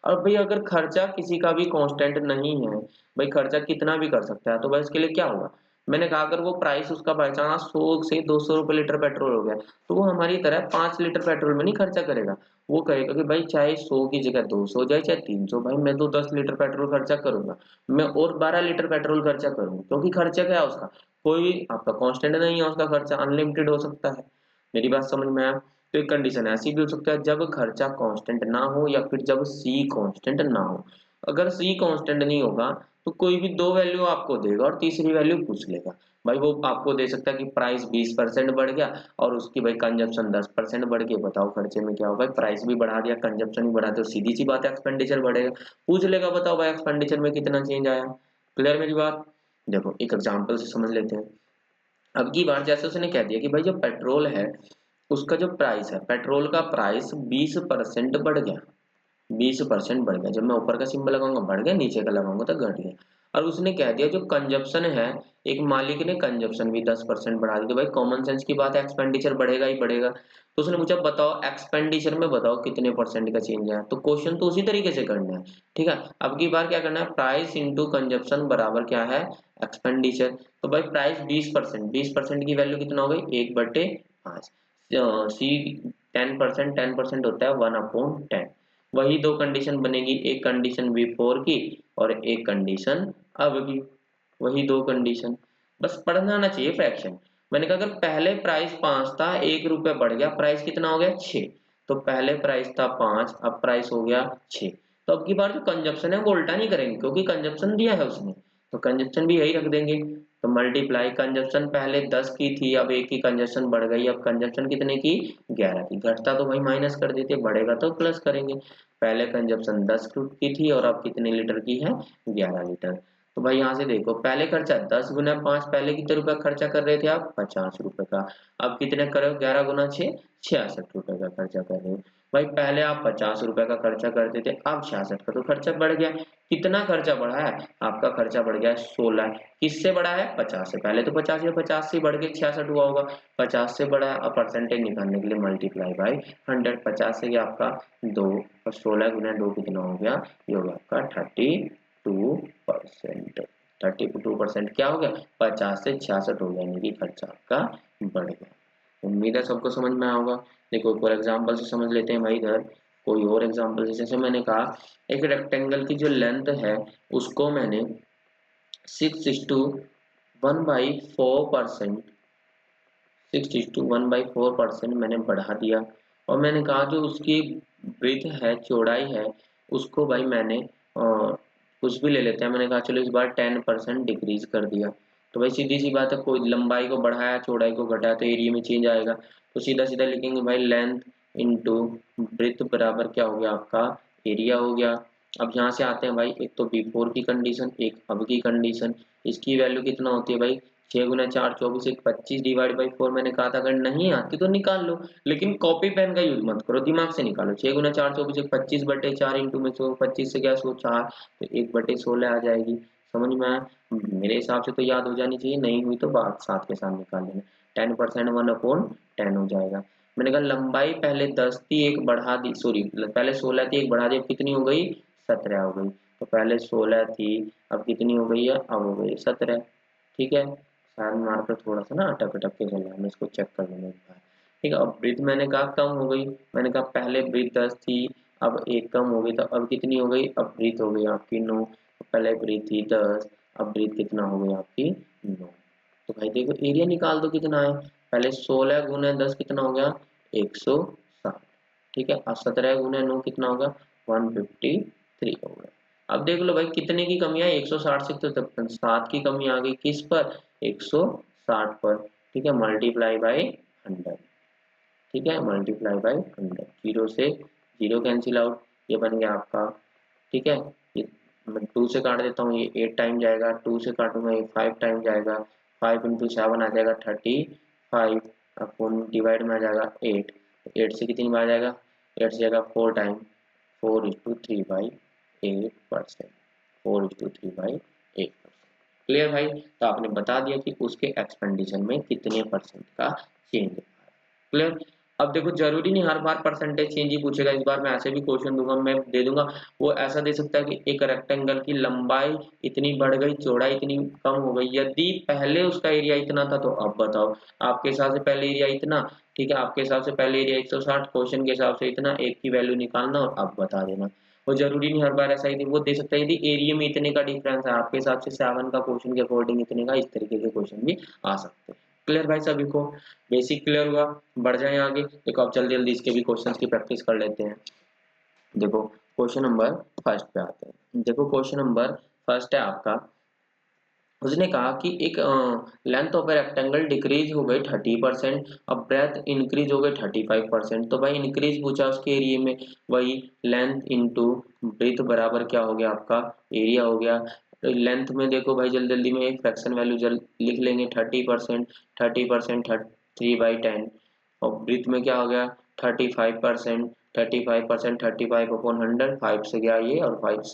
और भाई अगर खर्चा किसी का भी कांस्टेंट नहीं है, भाई खर्चा कितना भी कर सकता है, तो भाई इसके लिए क्या होगा। मैंने कहा अगर वो प्राइस उसका बाई चांस 100 से 200 रुपये लीटर पेट्रोल हो गया, तो वो हमारी तरह 5 लीटर पेट्रोल में नहीं खर्चा करेगा। वो कहेगा कि भाई चाहे 100 की जगह 200 जाए चाहे 300, भाई मैं तो 10 लीटर पेट्रोल खर्चा करूंगा, मैं और 12 लीटर पेट्रोल खर्चा करूंगा, क्योंकि खर्चा क्या है उसका, कोई आपका कांस्टेंट नहीं है, उसका खर्चा अनलिमिटेड हो सकता है। मेरी बात समझ में आया। तो एक कंडीशन ऐसी भी हो सकता है जब खर्चा कांस्टेंट ना हो, या फिर जब सी कांस्टेंट ना हो। अगर सी कांस्टेंट नहीं होगा तो कोई भी दो वैल्यू आपको देगा और तीसरी वैल्यू पूछ लेगा। भाई वो आपको दे सकता है कि प्राइस 20% बढ़ गया और उसकी भाई कंजप्शन 10% बढ़ गई, बताओ खर्चे में क्या होगा। प्राइस भी बढ़ा दिया, कंजप्शन भी बढ़ा दिया, तो सीधी सी बात है एक्सपेंडिचर बढ़ेगा। पूछ लेगा बताओ भाई एक्सपेंडिचर में कितना चेंज आया। क्लियर मेरी बात। देखो एक एग्जांपल से समझ लेते हैं। अब की बार जैसे उसने कह दिया कि भाई जो पेट्रोल है, उसका जो प्राइस है, पेट्रोल का प्राइस 20% बढ़ गया, 20% बढ़ गया। जब मैं ऊपर का सिंबल लगाऊंगा बढ़ गया, नीचे का लगाऊंगा तो घट गया। और उसने कह दिया जो कंजप्शन है, एक मालिक ने कंजप्शन भी 10% बढ़ा दी, तो भाई कॉमन सेंस की बात है एक्सपेंडिचर बढ़ेगा ही बढ़ेगा। तो उसने पूछा बताओ एक्सपेंडिचर में बताओ कितने परसेंट का चेंज है, तो क्वेश्चन तो उसी तरीके से करना है, ठीक है। अब की बार क्या करना है, प्राइस इंटू कंजप्शन बराबर क्या है, एक्सपेंडिचर। तो भाई प्राइस 20%, 20% की वैल्यू कितना हो गई, 1/5। सी 10%, 10% होता है 1/10। वही दो कंडीशन बनेगी, एक कंडीशन बिफोर की और एक कंडीशन अब की, वही दो कंडीशन। बस पढ़ना आना चाहिए फ्रैक्शन। मैंने कहा अगर पहले प्राइस 5 था, 1 रुपया बढ़ गया, प्राइस कितना हो गया 6। तो पहले प्राइस था 5, अब प्राइस हो गया 6। तो अब की बार जो कंजप्शन है वो उल्टा नहीं करेंगे, क्योंकि कंजप्शन दिया है उसने, तो कंजप्शन भी यही रख देंगे। तो मल्टीप्लाई, कंजप्शन पहले 10 की थी, अब 1 की कंजप्शन बढ़ गई, अब कंजप्शन कितने की, 11 की। घटता तो भाई माइनस कर देते, बढ़ेगा तो प्लस करेंगे। पहले कंजप्शन 10 की थी और अब कितने लीटर की है, 11 लीटर। तो भाई यहाँ से देखो पहले खर्चा 10 × 5, पहले कितने रुपए खर्चा कर रहे थे आप, 50 रुपए का। अब कितने करो, 11 × 6, 66 रुपए का खर्चा कर रहे हो। भाई पहले आप 50 रुपए का खर्चा करते थे, अब 66 का, तो खर्चा बढ़ गया। कितना खर्चा बढ़ा है, आपका खर्चा बढ़ गया 16। किससे बढ़ा है, 50 से। पहले तो 50 या 50 से बढ़ के 66 हुआ होगा, 50 से बढ़ा है। अब परसेंटेज निकालने के लिए मल्टीप्लाई बाई 100, 50 से आपका 2 और 16 × 2 कितना हो गया, ये हो गया आपका 32%। 32% क्या हो गया, 50 से 66 हो गया, यानी कि खर्चा आपका बढ़ गया। उम्मीद है सबको समझ में आया होगा। देखो एक और एग्जांपल से समझ लेते हैं भाई इधर। कोई और एग्जांपल, जैसे मैंने कहा एक रेक्टेंगल की जो लेंथ है उसको मैंने 6:1/4%, 6:1/4% मैंने बढ़ा दिया। और मैंने कहा जो उसकी ब्रीथ है, चौड़ाई है, उसको भाई मैंने कुछ भी ले लेते हैं, मैंने कहा चलो इस बार 10% डिक्रीज कर दिया। तो भाई सीधी सी बात है, कोई लंबाई को बढ़ाया चौड़ाई को घटाया तो एरिया में चेंज आएगा। तो सीधा सीधा लिखेंगे भाई लेंथ इंटू ब्रीथ बराबर क्या हो गया आपका, एरिया हो गया। अब यहाँ से आते हैं भाई, एक तो बिफोर की कंडीशन, एक अब की कंडीशन। इसकी वैल्यू कितना होती है भाई, 6 × 4 = 24, 25 डिवाइड बाई 4। मैंने कहा था अगर नहीं आती तो निकाल लो, लेकिन कॉपी पेन का यूज मत करो, दिमाग से निकालो। 6 × 4 = 24, 25/4 इंटू में 100, 25 से गया 100, 4 तो 1/16 आ जाएगी। समझ में आया। मेरे हिसाब से तो याद हो जानी चाहिए, नहीं हुई तो बात साथ के साथ निकाल लेना। 10% 1/10 हो जाएगा। मैंने कहा लंबाई पहले 10 थी, एक बढ़ा दी, सॉरी पहले 16 थी, एक बढ़ा दी, अब कितनी हो गई, 17 हो गई। तो पहले 16 थी, अब कितनी हो गई है, अब हो गई 17। ठीक है, शायद मार्कर थोड़ा सा ना अटक अटक के चल रहा है, मैं इसको चेक कर लूंगा एक बार। ठीक है, अब ब्रीथ मैंने कहा कम हो गई, मैंने कहा पहले ब्रीथ 10 थी, अब एक कम हो गई, तो अब कितनी हो गई, अब ब्रीथ हो गई आपकी 9। पहले ब्रीथ थी 10, अब ब्रीथ कितना हो गई आपकी 9। तो भाई देखो एरिया निकाल दो कितना है, पहले 16 × 10 कितना हो गया, 160। ठीक है, और 17 × 9 कितना होगा, 153 हो गया। अब देख लो भाई कितने की कमी आई, 160 से तो 7 की कमी आ गई, किस पर, 160 पर। ठीक है, मल्टीप्लाई बाई 100। ठीक है, मल्टीप्लाई बाई 100, जीरो से जीरो कैंसिल आउट, ये बन गया आपका, ठीक है। ये मैं 2 से काट देता हूँ, ये 8 टाइम जाएगा, 2 से काटूंगा ये 5 टाइम जाएगा, 5 इंटू 7 आ जाएगा 35, अपन डिवाइड में आ जाएगा 8, 8 से कितनी बार जाएगा, 8 से जाएगा 4 टाइम, 4:3/8%, 4:3/8%। क्लियर भाई। तो आपने बता दिया कि उसके एक्सपेंडिचर में कितने परसेंट का चेंज है। क्लियर। अब देखो जरूरी नहीं हर बार परसेंटेज चेंज ही पूछेगा, इस बार मैं ऐसे भी क्वेश्चन दूंगा, मैं दे दूंगा। वो ऐसा दे सकता है कि एक रेक्टेंगल की लंबाई इतनी बढ़ गई, चौड़ाई इतनी कम हो गई, यदि पहले उसका एरिया इतना था तो अब बताओ। आपके हिसाब से पहले एरिया इतना, ठीक है, आपके हिसाब से पहले एरिया 160, क्वेश्चन के हिसाब से इतना, एक की वैल्यू निकालना और अब बता देना। वो जरूरी नहीं हर बार ऐसा ही, वो दे सकता है यदि एरिया में इतने का डिफरेंस है आपके हिसाब से 7 का क्वेश्चन के अकॉर्डिंग इतने का, इस तरीके के क्वेश्चन भी आ सकते हैं। क्लियर भाई सभी को, बेसिक क्लियर हुआ। बढ़ जाए आगे। देखो अब जल्दी जल्दी इसके भी क्वेश्चंस की प्रैक्टिस कर लेते हैं। देखो क्वेश्चन नंबर फर्स्ट पे आते हैं। देखो क्वेश्चन नंबर फर्स्ट है आपका, उसने कहा कि एक length of a rectangle decrease हो गई 30%, अब ब्रेथ इंक्रीज हो गई 35%। तो भाई इंक्रीज पूछा उसके एरिया में, वही लेंथ इंटू ब्रेथ बराबर क्या हो गया आपका एरिया हो गया। तो लेंथ में देखो भाई जल्दी जल्दी में एक फ्रैक्शन वैल्यू लिख लेंगे, 30%, 30% 3/10, और ब्रीथ में क्या हो गया 35%, 35%, 35/100, 5 से गया ये, और 5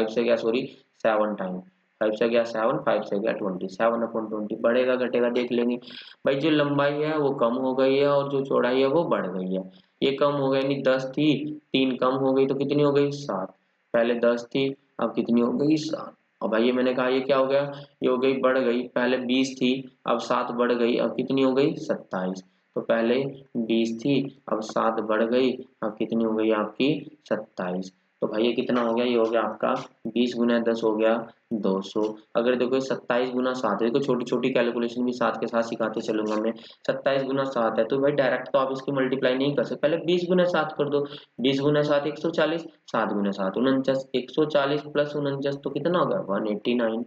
से गया सॉरी 7 टाइम, 5 से गया 7, 5 से गया 20, 7/20 बढ़ेगा घटेगा देख लेंगे। भाई जो लंबाई है वो कम हो गई है और जो चौड़ाई है वो बढ़ गई है। ये कम हो गई यानी 10 थी, 3 कम हो गई तो कितनी हो गई 7, पहले 10 थी अब कितनी हो गई 7। और भाई ये मैंने कहा ये क्या हो गया, ये हो गई बढ़ गई, पहले 20 थी अब 7 बढ़ गई, अब कितनी हो गई 27। तो पहले 20 थी अब 7 बढ़ गई, अब कितनी हो गई आपकी 27। तो भाई ये कितना हो गया, ये हो गया आपका 20 गुना 10 हो गया 200। अगर देखो 27 गुना 7 है, देखो छोटी छोटी कैलकुलेशन भी साथ के साथ सिखाते चलूंगा मैं। 27 गुना 7 है तो भाई डायरेक्ट तो आप इसकी मल्टीप्लाई नहीं कर सकते, पहले 20 गुना 7 कर दो, 20 गुना 7 140, 7 गुना 7 49, 140 प्लस 49 तो कितना होगा 189।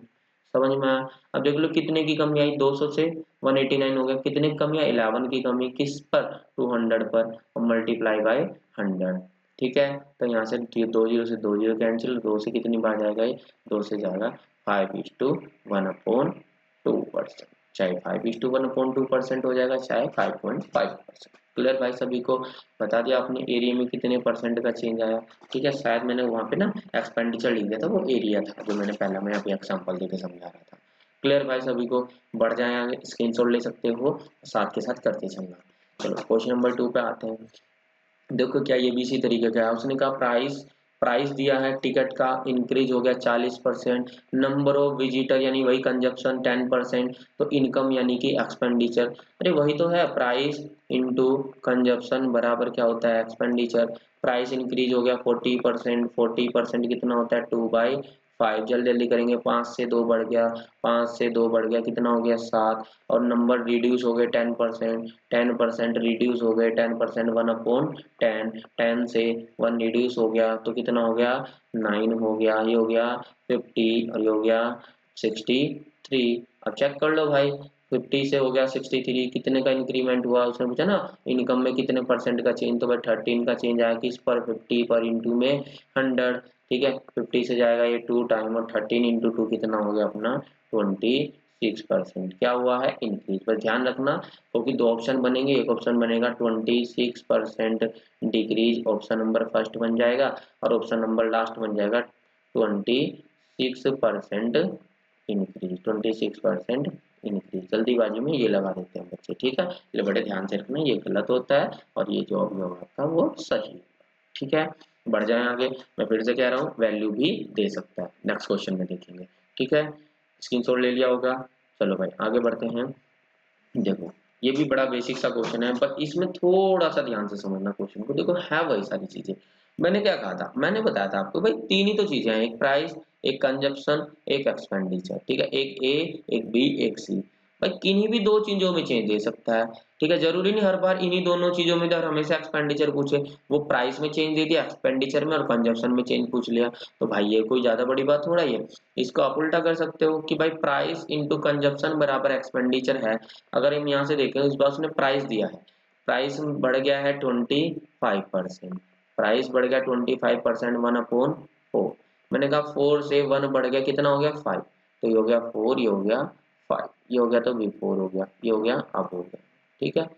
समझ में आया। अब देख लो कितने की कमी आई, 200 से 189 हो गया, कितने की कमी आई 11 की कमी, किस पर 200 पर, और मल्टीप्लाई बाय 100। ठीक है, तो यहाँ से 2 जीरो से 2 जीरो कैंसिल, 2 से कितनी बार जाएगा ये 2 से जाएगा 5:1/2%, चाहे 5:1/2% हो जाएगा चाहे 5.5%। क्लियर भाई सभी को। बता दिया आपने एरिया में कितने परसेंट का चेंज आया। ठीक है, शायद मैंने वहां पे ना एक्सपेंडिचर लिख दिया था, वो एरिया था जो मैंने पहला मैं अभी एग्जांपल देके समझा रहा था। क्लियर भाई सभी को। बढ़ जाए आगे, स्क्रीनशॉट ले सकते हो, साथ के साथ करते चलना। चलो क्वेश्चन नंबर 2 पे आते हैं। देखो क्या ये भी इसी तरीके का है, उसने कहा प्राइस प्राइस दिया है टिकट का इंक्रीज हो गया 40%, नंबर ऑफ विजिटर यानी वही कंजप्शन 10%, तो इनकम यानी कि एक्सपेंडिचर, अरे वही तो है, प्राइस इंटू कंजप्शन बराबर क्या होता है एक्सपेंडिचर। प्राइस इंक्रीज हो गया 40%, 40% कितना होता है 2/5, जल्दी जल्दी करेंगे, 5 से 2 बढ़ गया, 5 से 2 बढ़ गया कितना हो गया 7, और नंबर रिड्यूस हो गए 10%, 10% रिड्यूस हो गए 10%, 1/10, 10 से 1 रिड्यूस हो गया तो कितना हो गया 9 हो गया, ये हो गया 50 और ये हो गया 63। अब चेक कर लो भाई, 50 से हो गया 63, कितने का इंक्रीमेंट हुआ उसने पूछा ना, इनकम में कितने परसेंट का चेंज, तो भाई 13 का चेंज आया किस पर 50 पर, इंटू में 100। ठीक है, 50 से जाएगा ये 2 टाइम, और 13 इंटू 2 कितना हो गया अपना 26%, क्या हुआ है इंक्रीज। पर ध्यान रखना क्योंकि दो ऑप्शन बनेंगे, एक ऑप्शन बनेगा 26% डिक्रीज, ऑप्शन नंबर फर्स्ट बन जाएगा, और ऑप्शन नंबर लास्ट बन जाएगा 26% इंक्रीज, 26% इंक्रीज। जल्दीबाजी में ये लगा देते हैं बच्चे, ठीक है, ये बड़े ध्यान से रखना, ये गलत होता है और ये जो अभी होगा आपका वो सही। ठीक है, बढ़ जाए आगे, मैं फिर से कह रहा हूँ वैल्यू भी दे सकता है, नेक्स्ट क्वेश्चन में देखेंगे। ठीक है, स्क्रीनशॉट ले लिया होगा। चलो भाई आगे बढ़ते हैं। देखो ये भी बड़ा बेसिक सा क्वेश्चन है, पर इसमें थोड़ा सा ध्यान से समझना क्वेश्चन को। देखो है वही सारी चीजें, मैंने क्या कहा था, मैंने बताया था आपको भाई तीन ही तो चीजें हैं, एक प्राइस, एक कंजप्शन, एक एक्सपेंडिचर। ठीक है, एक ए, एक बी, एक सी। भाई किन्हीं भी दो चीजों में चेंज दे सकता है। ठीक है, जरूरी नहीं हर बार इन्हीं दोनों चीजों में हमेशा एक्सपेंडिचर पूछे, वो प्राइस में चेंज दे दिया, एक्सपेंडिचर में और कंजप्शन में चेंज पूछ लिया, तो भाई ये कोई ज्यादा बड़ी बात थोड़ा ही है। इसको आप उल्टा कर सकते हो कि भाई प्राइस इंटू कंजप्शन बराबर एक्सपेंडिचर है। अगर हम यहाँ से देखें, इस बार उसने प्राइस दिया है, प्राइस बढ़ गया है 25%, प्राइस बढ़ गया 25%, 1/4। मैंने कहा 4 से 1 बढ़ गया, कितना हो गया 5, तो ये हो गया 4, ये हो गया 5, ये हो गया तो बिफोर हो गया, ये हो गया अब हो गया। ठीक है,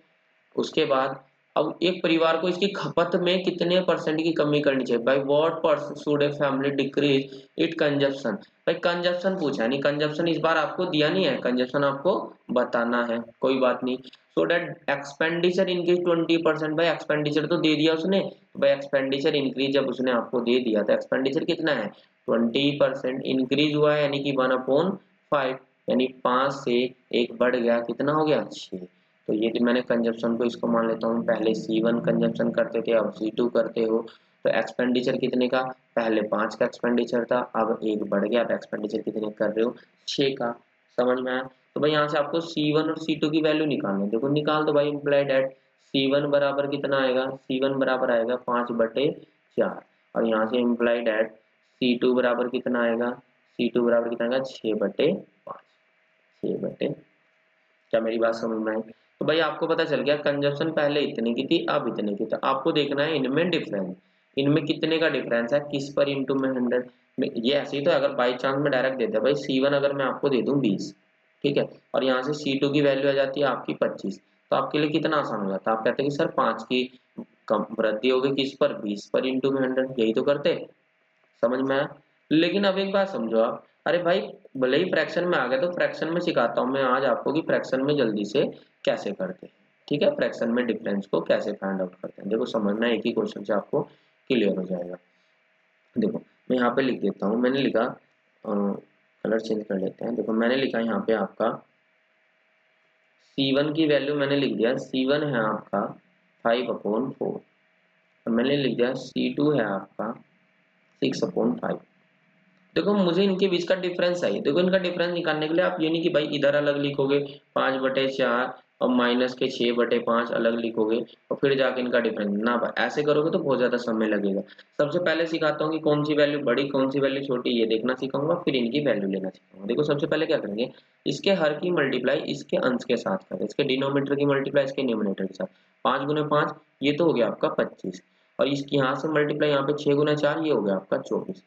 उसके बाद अब एक परिवार को इसकी खपत में कितने परसेंट की कमी करनी चाहिए, by what percent should a family decrease it consumption. भाई कंजप्शन पूछा नहीं, कंजप्शन इस बार आपको दिया नहीं है, कंजप्शन आपको बताना है, कोई बात नहीं। सो दैट एक्सपेंडिचर इंक्रीज 20%, भाई एक्सपेंडिचर तो दे दिया उसने, तो भाई एक्सपेंडिचर इंक्रीज जब उसने आपको दे दिया तो एक्सपेंडिचर कितना है 20% इंक्रीज हुआ है, यानी कि 1/5, यानी 5 से 1 बढ़ गया, कितना हो गया 6। तो ये मैंने कंजप्शन को इसको मान लेता हूँ, पहले C1 कंजप्शन करते थे, अब C2 करते हो, तो एक्सपेंडिचर कितने का, पहले 5 का एक्सपेंडिचर था, अब 1 बढ़ गया, अब एक्सपेंडिचर कितने कर रहे हो 6 का। समझ में आया? तो भाई यहाँ से आपको C1 और C2 की वैल्यू निकालनी है, देखो निकाल दो भाई, इम्प्लाइड एट C1 बराबर कितना आएगा, C1 बराबर आएगा 5/4, और यहाँ से इम्प्लाइड एट C2 बराबर कितना आएगा, C2 बराबर कितना आएगा 6/5, 6/, क्या मेरी बात समझ में आई? तो भाई आपको पता चल गया कंजप्शन पहले इतने की थी, अब इतने की, तो आपको देखना है इनमें डिफरेंस, इनमें कितने का डिफरेंस है, किस पर इंटू में 100 में, ये ऐसे ही तो अगर बाई चांस में डायरेक्ट देते हैं भाई, C1 अगर मैं आपको दे दूं 20, ठीक है, और यहाँ से C2 की वैल्यू आ जाती है आपकी 25, तो आपके लिए कितना आसान हो जाता है, आप कहते हैं कि सर 5 की कम वृद्धि हो गई किस पर, 20 पर इंटू में 100, यही तो करते, समझ में आया? लेकिन अब एक बात समझो आप, अरे भाई भले ही फ्रैक्शन में आ गए तो फ्रैक्शन में सिखाता हूँ मैं आज आपको कि फ्रैक्शन में जल्दी से कैसे करते हैं। ठीक है, फ्रैक्शन में डिफरेंस को कैसे फाइंड आउट करते हैं, देखो समझना, एक ही क्वेश्चन से आपको क्लियर हो जाएगा। देखो मैं यहाँ पे लिख देता हूँ, मैंने लिखा कलर चेंज कर लेते हैं, देखो मैंने लिखा यहाँ पे आपका C1 की वैल्यू मैंने लिख दिया, C1 है आपका 5/4, और मैंने लिख दिया C2 है आपका 6/5। देखो मुझे इनके बीच का डिफरेंस चाहिए, देखो इनका डिफरेंस निकालने के लिए आप ये नहीं कि भाई इधर अलग लिखोगे 5/4 और माइनस के 6/5 अलग लिखोगे और फिर जाके इनका डिफरेंस ना, ऐसे करोगे तो बहुत ज्यादा समय लगेगा। सबसे पहले सिखाता हूँ कि कौन सी वैल्यू बड़ी कौन सी वैल्यू छोटी, ये देखना सिखाऊंगा, फिर इनकी वैल्यू लेना सिखाऊंगा। देखो सबसे पहले क्या करेंगे, इसके हर की मल्टीप्लाई इसके अंश के साथ करें, इसके डिनोमिनेटर की मल्टीप्लाई इसके न्यूमिनेटर के साथ, 5 × 5 ये तो हो गया आपका 25, और इसकी यहाँ से मल्टीप्लाई यहाँ पे 6 × 4 ये हो गया आपका 24।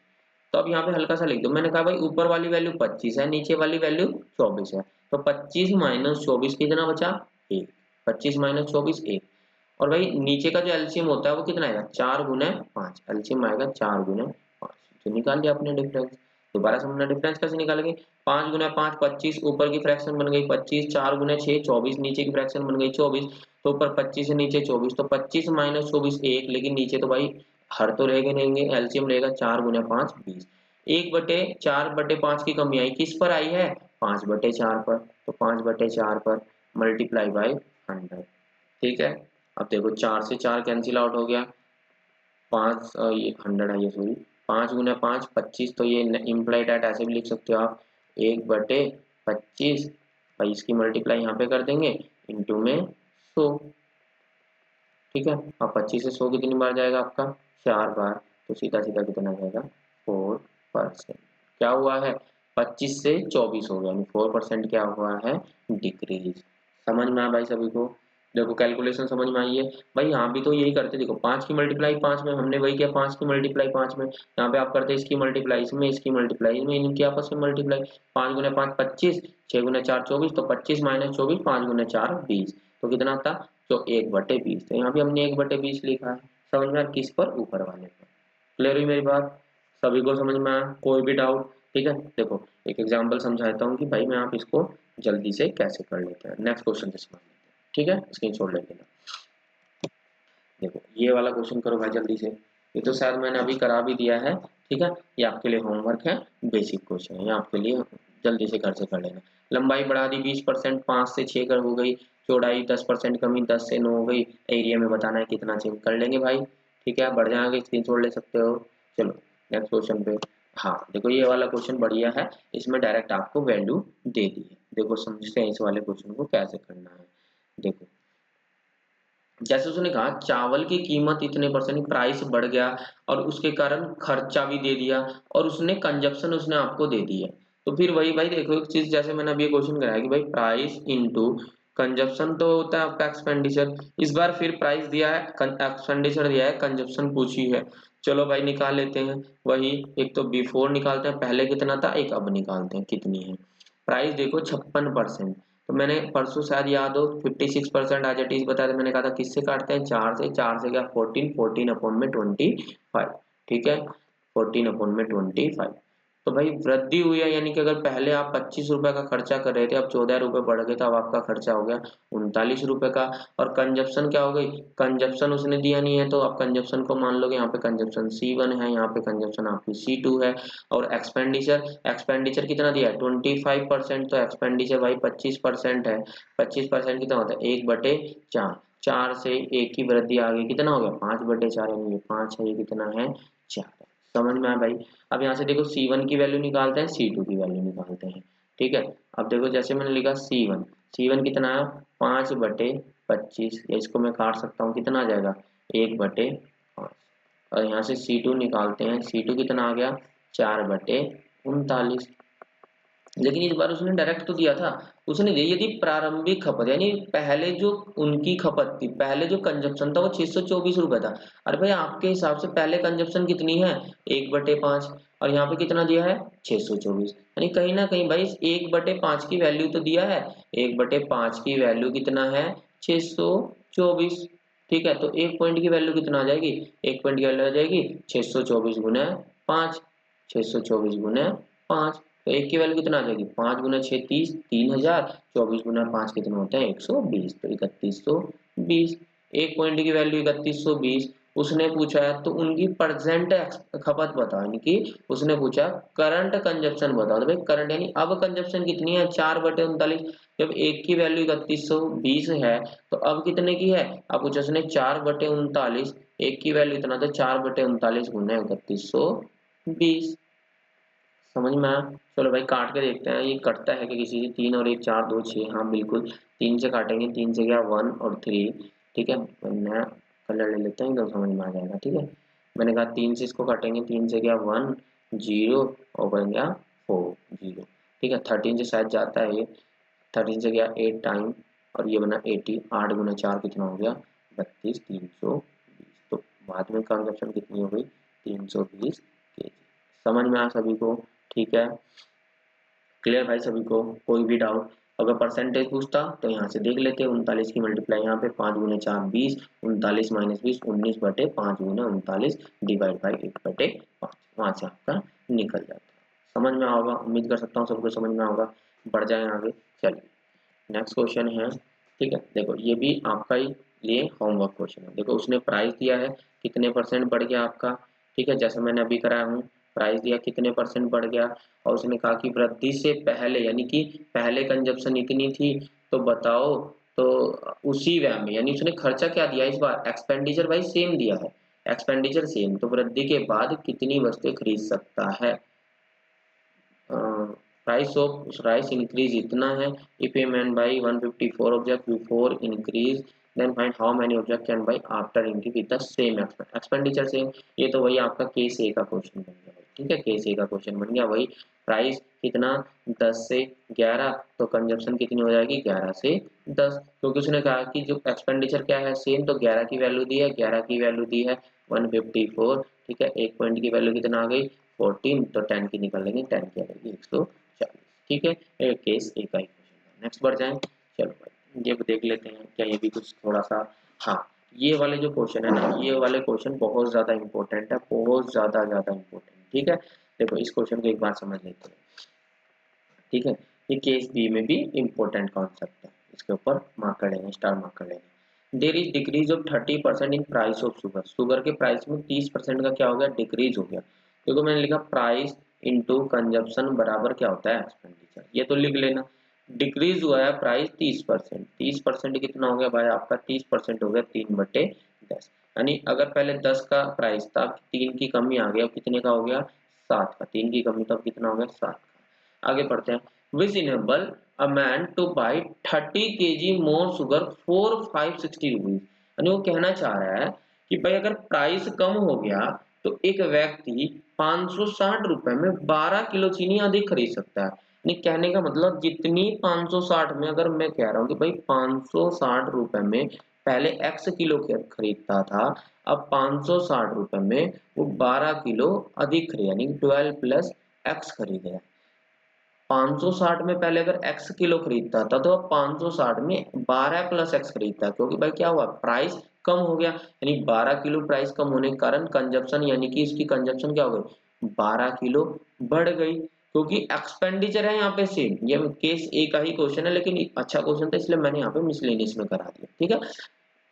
तो अब यहाँ पे हल्का सा लिख दो, मैंने कहा भाई ऊपर वाली वैल्यू 25 है, नीचे वाली वैल्यू 24 है, तो 25 - 24 कितना बचा 1, 25 - 24 1, और भाई नीचे का जो एलसीएम होता है वो कितना आएगा 4 × 5, एलसीएम आएगा 4 × 5, तो निकाल लिया अपने डिफरेंस। दोबारा समझना डिफरेंस कैसे निकालेंगे, 5 × 5 25, ऊपर की फ्रैक्शन बन गई 25, 4 × 6 24, नीचे की फ्रैक्शन बन गई 24, तो ऊपर 25 से नीचे 24, तो 25 - 24 1, लेकिन नीचे तो भाई हर तो रहेंगे, एलसीएम रहेगा 4 × 5 20, 1/4/5 की कमी आई किस पर आई है 5/4 पर, तो 5/4 पर मल्टीप्लाई बाय 100। ठीक है, अब देखो 4 से 4 कैंसिल आउट हो गया, 5 ये 100 है, ये सॉरी 5 × 5 25, तो ये इम्प्लाइड एट ऐसे भी लिख सकते हो आप 1/25, भाई इसकी मल्टीप्लाई यहाँ पे कर देंगे इंटू में 100। ठीक है, अब 25 से 100 कितनी बार जाएगा आपका 4 बार, तो सीधा सीधा कितना जाएगा 4%। क्या हुआ है 25 से 24 हो गया, यानी 4% क्या हुआ है डिक्रीज। समझ में आया भाई सभी को? देखो कैलकुलेशन समझ में आई है भाई, यहाँ भी तो यही करते, देखो 5 की मल्टीप्लाई 5 में, हमने वही किया 5 की मल्टीप्लाई 5 में, यहाँ पे आप करते इसकी मल्टीप्लाई इसमें, इसकी मल्टीप्लाई इसमें, इनकी आपस में मल्टीप्लाई, 5 × 5 25, 6 × 4 24, तो 25 - 24 5 × 4 20, तो कितना था तो 1/20, तो यहाँ भी हमने 1/20 लिखा है। समझ में आया किस पर, ऊपर वाले पर। क्लियर हुई मेरी बात, सभी को समझ में आया, कोई भी डाउट? ठीक है, देखो एक एग्जांपल समझाता हूँ कि भाई मैं आप इसको जल्दी से कैसे कर लेते हैं, नेक्स्ट क्वेश्चन से समझ लेते हैं। ठीक है, स्क्रीनशॉट ले लेना। देखो ये वाला क्वेश्चन करो भाई जल्दी से, ये तो शायद मैंने अभी करा भी दिया है। ठीक है, ये आपके लिए होमवर्क है, बेसिक क्वेश्चन है, ये आपके लिए जल्दी से घर से कर लेना। लंबाई बढ़ा दी 20%, 5 से 6 कर हो गई, चौड़ाई 10% कमी 10 से 9 हो गई, एरिया में बताना है कितना चेंज कर लेंगे भाई। ठीक है, बढ़ जाएंगे, स्क्रीनशॉट ले सकते हो। चलो नेक्स्ट क्वेश्चन पे। हाँ देखो ये वाला क्वेश्चन बढ़िया है, इसमें डायरेक्ट आपको वैल्यू दे दी है। देखो समझते हैं इस वाले क्वेश्चन को कैसे करना है। देखो जैसे उसने कहा चावल की कीमत इतने परसेंट प्राइस बढ़ गया और उसके कारण खर्चा भी दे दिया और उसने कंजप्शन उसने आपको दे दी है, तो फिर वही भाई देखो एक चीज, जैसे मैंने अभी क्वेश्चन कराया कि भाई प्राइस इनटू कंजप्शन तो होता है आपका एक्सपेंडिचर। इस बार फिर प्राइस दिया है, एक्सपेंडिचर दिया है, कंजप्शन पूछी है। चलो भाई निकाल लेते हैं। वही एक तो बिफोर निकालते हैं, पहले कितना था, एक अब निकालते हैं कितनी है। प्राइस देखो 56%। तो मैंने परसों शायद याद हो 56% आज इट इज बताया था, मैंने कहा था किससे काटते हैं, 4 से। 4 से क्या 14, 14 अपॉन में 25। ठीक है, 14 अपॉन में 25। तो भाई वृद्धि हुई है, यानी कि अगर पहले आप 25 रुपए का खर्चा कर रहे थे, अब 14 रुपए बढ़ गए, तो अब आपका खर्चा हो गया 39 रुपए का। और कंजप्शन क्या हो गई, कंजप्शन उसने दिया नहीं है, तो आप कंजप्शन को मान लोगे, यहाँ पे कंजप्शन C1 है, यहाँ पे कंजप्शन आपकी C2 है। और एक्सपेंडिचर, एक्सपेंडिचर कितना दिया है 25%, तो एक्सपेंडिचर भाई 25% है। 25% कितना होता है 1/4। 4 से 1 की वृद्धि आ गई, कितना हो गया 5/4, यानी ये 5 है, ये कितना है 4। समझ में आया भाई। अब यहाँ से देखो C1 की वैल्यू निकालते हैं, C2 की वैल्यू निकालते हैं। ठीक है, अब देखो जैसे मैंने लिखा C1, C1 कितना है 5/25, या इसको मैं काट सकता हूँ, कितना आ जाएगा 1/5। और यहाँ से C2 निकालते हैं, C2 कितना आ गया 4/39। लेकिन इस बार उसने डायरेक्ट तो दिया था, उसने दिया यदि प्रारंभिक खपत, यानी पहले जो उनकी खपत थी, पहले जो कंजप्शन था वो 624 रुपए था। अरे भाई आपके हिसाब से पहले कंजप्शन कितनी है 1/5, और यहाँ पे कितना दिया है 624, यानी कहीं ना कहीं भाई 1/5 की वैल्यू तो दिया है, 1/5 की वैल्यू कितना है 624। ठीक है, तो एक पॉइंट की वैल्यू कितना आ जाएगी, एक पॉइंट की वैल्यू आ जाएगी 624 गुना 5, 624 गुना 5। तो एक की वैल्यू कितना आ जाएगी 5 गुना 6 30, 3000। 24 गुना 5 कितना होता है 120, तो 3120। एक पॉइंट की वैल्यू 3120। उसने पूछा है तो उनकी प्रेजेंट खपत बताओ, यानी कि उसने पूछा करंट कंजप्शन बताओ। तो भाई करंट यानी अब कंजप्शन कितनी है 4/39। जब एक की वैल्यू 3120 है, तो अब कितने की है, अब पूछा उसने 4/39। एक की वैल्यू इतना, तो 4/39 गुना 3120। समझ में आया। चलो भाई काट के देखते हैं ये कटता है कि किसी से। 3 और 1 4 2 6, हाँ बिल्कुल 3 से काटेंगे, 3 से गया 1 और 3। ठीक है, मैं कलर ले लेते हैं, एकदम समझ में आ जाएगा। ठीक है, मैंने कहा 3 से इसको काटेंगे, 3 से गया 1 0 और बन गया 4 0। ठीक है, 13 से शायद जाता है ये, 13 से गया 8 टाइम, और ये बना 80। 8 गुना 4 कितना हो गया 32, 320। तो बाद में कंजप्शन कितनी हो गई 320 kg। समझ में आया सभी को। ठीक है, क्लियर भाई सभी को, कोई भी डाउट। अगर परसेंटेज पूछता तो यहाँ से देख लेते, 39 की मल्टीप्लाई यहाँ पे 5 गुने 4 20, 39 माइनस 20 19/5 गुना 39 डिवाइड बाई 1/5, वहां से आपका निकल जाता है। समझ में होगा, उम्मीद कर सकता हूँ सबको समझ में होगा। बढ़ जाए आगे, चलिए नेक्स्ट क्वेश्चन है। ठीक है, देखो ये भी आपका ही लिए होमवर्क क्वेश्चन है। देखो उसने प्राइस दिया है, कितने परसेंट बढ़ गया आपका। ठीक है, जैसे मैंने अभी कराया हूँ, प्राइस दिया कितने परसेंट बढ़ गया, और उसने कहा कि वृद्धि से पहले, यानी कि पहले कंजप्शन इतनी थी, तो बताओ। तो उसी वे में, यानी उसने खर्चा क्या दिया इस बार, एक्सपेंडिचर भाई सेम दिया है, एक्सपेंडिचर सेम, तो वृद्धि के बाद कितनी वस्तुएं खरीद सकता है। प्राइस ऑफ राइस इंक्रीज इतना है, if a man buy 154 object before increase, then find how many object can buy after increase with the same expenditure same। ये तो वही आपका केस ए का क्वेश्चन बन गया। ठीक है, केस ए का क्वेश्चन बन गया। वही प्राइस कितना 10 से 11, तो कंजप्शन कितनी हो जाएगी 11 से 10, क्योंकि उसने कहा कि जो एक्सपेंडिचर क्या है सेम, तो 11 की वैल्यू दी है, 11 की वैल्यू दी है 154। ठीक है, एक पॉइंट की वैल्यू कितना आ गई 14, तो 10 की निकाल लेंगे, 10 की आ जाएगी 140। ठीक है, केस ए का ही क्वेश्चन। नेक्स्ट बढ़ जाएं, चलो भाई ये देख लेते हैं क्या ये भी कुछ थोड़ा सा। हाँ, ये वाले जो क्वेश्चन है ना, ये वाले क्वेश्चन बहुत ज्यादा इंपॉर्टेंट है, बहुत ज्यादा इंपॉर्टेंट। ठीक है, देखो इस क्वेश्चन को एक बार समझ लेते हैं। ठीक है, ये केस बी में भी इंपॉर्टेंट कॉन्सेप्ट है, इसके ऊपर मार्क कर लेंगे, स्टार मार्क कर लेंगे। There is decrease of 30% in price of sugar, sugar के प्राइस में 30% का क्या हो गया डिक्रीज हो गया। देखो मैंने लिखा प्राइस इनटू कंजप्शन बराबर क्या होता है एक्सपेंडिचर, ये तो लिख लेना। डिक्रीज हुआ है प्राइस 30%, 30% कितना हो गया भाई आपका 30% हो गया 3/10, यानी अगर पहले 10 का प्राइस था, 3 की कमी आ गया, कितने का हो गया 7 का, 3 की कमी, तब कितना हो गया 7 का। आगे बढ़ते हैं, which enable a man to buy 30 kg more sugar for 560 rupees, यानी वो कहना चाह रहा है कि भाई अगर प्राइस कम हो गया तो एक व्यक्ति 560 रुपए में 12 किलो चीनी अधिक खरीद सकता है। नहीं, कहने का मतलब जितनी 560 में, अगर मैं कह रहा हूँ कि भाई 560 रुपए में पहले x किलो खरीदता था, अब 560 रुपए में वो 12 किलो अधिक खरीद, यानी 12 प्लस x खरीद है। 560 में पहले अगर x किलो खरीदता था तो अब 560 में 12 प्लस x खरीदता है, क्योंकि भाई क्या हुआ, प्राइस कम हो गया, यानी 12 किलो प्राइस कम होने के कारण कंजप्शन, यानी कि इसकी कंजप्शन क्या हो गई, 12 किलो बढ़ गई, क्योंकि एक्सपेंडिचर है यहाँ पे सेम। ये केस ए का ही क्वेश्चन है, लेकिन अच्छा क्वेश्चन था इसलिए मैंने यहाँ पे मिसलेनियस में करा दिया, ठीक है।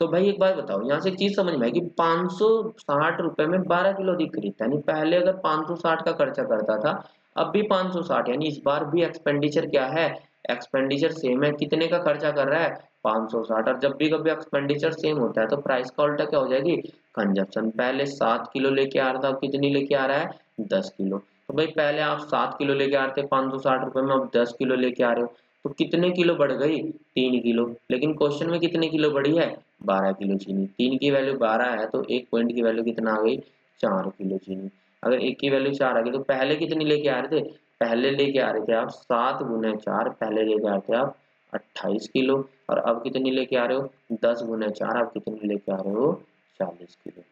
तो भाई एक बात बताओ, यहाँ से एक चीज समझ में आई कि 560 रुपए में 12 किलो अधिक खरीदता है, यानी पहले अगर 560 का खर्चा करता था, अब भी 560, यानी इस बार भी एक्सपेंडिचर क्या है, एक्सपेंडिचर सेम है, कितने का खर्चा कर रहा है, 560। और जब भी कभी एक्सपेंडिचर सेम होता है तो प्राइस का उल्टा क्या हो जाएगी, कंजप्शन। पहले 7 किलो लेके आ रहा था, अब कितनी लेके आ रहा है, 10 किलो। तो भाई पहले आप 7 किलो लेके आ रहे थे 560 रुपए में, अब 10 किलो लेके आ रहे हो, तो कितने किलो बढ़ गई, 3 किलो। लेकिन क्वेश्चन में कितने किलो बढ़ी है, 12 किलो चीनी। 3 की वैल्यू 12 है तो एक पॉइंट की वैल्यू कितना आ गई, 4 किलो चीनी। अगर एक की वैल्यू 4 आ गई तो पहले कितनी लेके आ रहे थे, पहले लेके आ रहे थे आप 7 गुना 4, पहले लेके आ रहे थे आप 28 किलो, और अब कितनी लेके आ रहे हो, 10 गुना 4, अब कितनी लेके आ रहे हो, 40 किलो।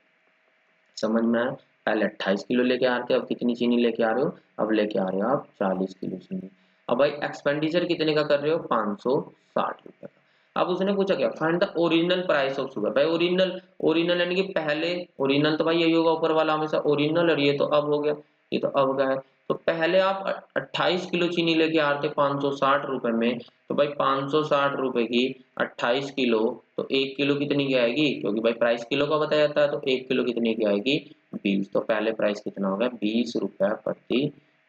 समझ में आया, पहले 28 किलो लेके आ रहे थे, अब कितनी चीनी लेके आ रहे हो, अब लेके आ रहे हो आप 40 किलो चीनी। अब भाई एक्सपेंडिचर कितने का कर रहे हो, 560 रुपए का। अब उसने पूछा क्या, find the original price of sugar. भाई ओरिजिनल, ओरिजिनल यानी कि पहले, ओरिजिनल तो भाई यही होगा ऊपर वाला हमेशा ओरिजिनल, और ये तो अब हो गया, ये तो अब का है। तो पहले आप 28 किलो चीनी लेके आ रहे थे 560 रुपए में, तो भाई 560 रुपए की 28 किलो, तो 1 किलो कितनी की आएगी, क्योंकि भाई प्राइस किलो का बताया जाता है, तो 1 किलो कितनी की आएगी, 20। तो पहले प्राइस कितना हो गया, 20 रुपए प्रति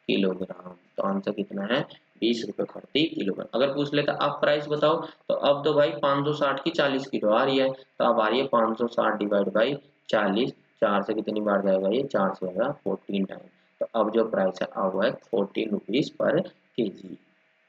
किलोग्राम। तो आंसर कितना है, 20 रुपए प्रति किलोग्राम। अगर पूछ लेता अब प्राइस बताओ, तो अब तो भाई 560 की 40 किलो आ रही है, तो अब आ रही है 560 डिवाइड बाई 40, 4 से कितनी बार जाएगा, ये 4 से होगा 14 टाइम। तो अब जो प्राइस है अब वो है 14 रुपीज पर केजी।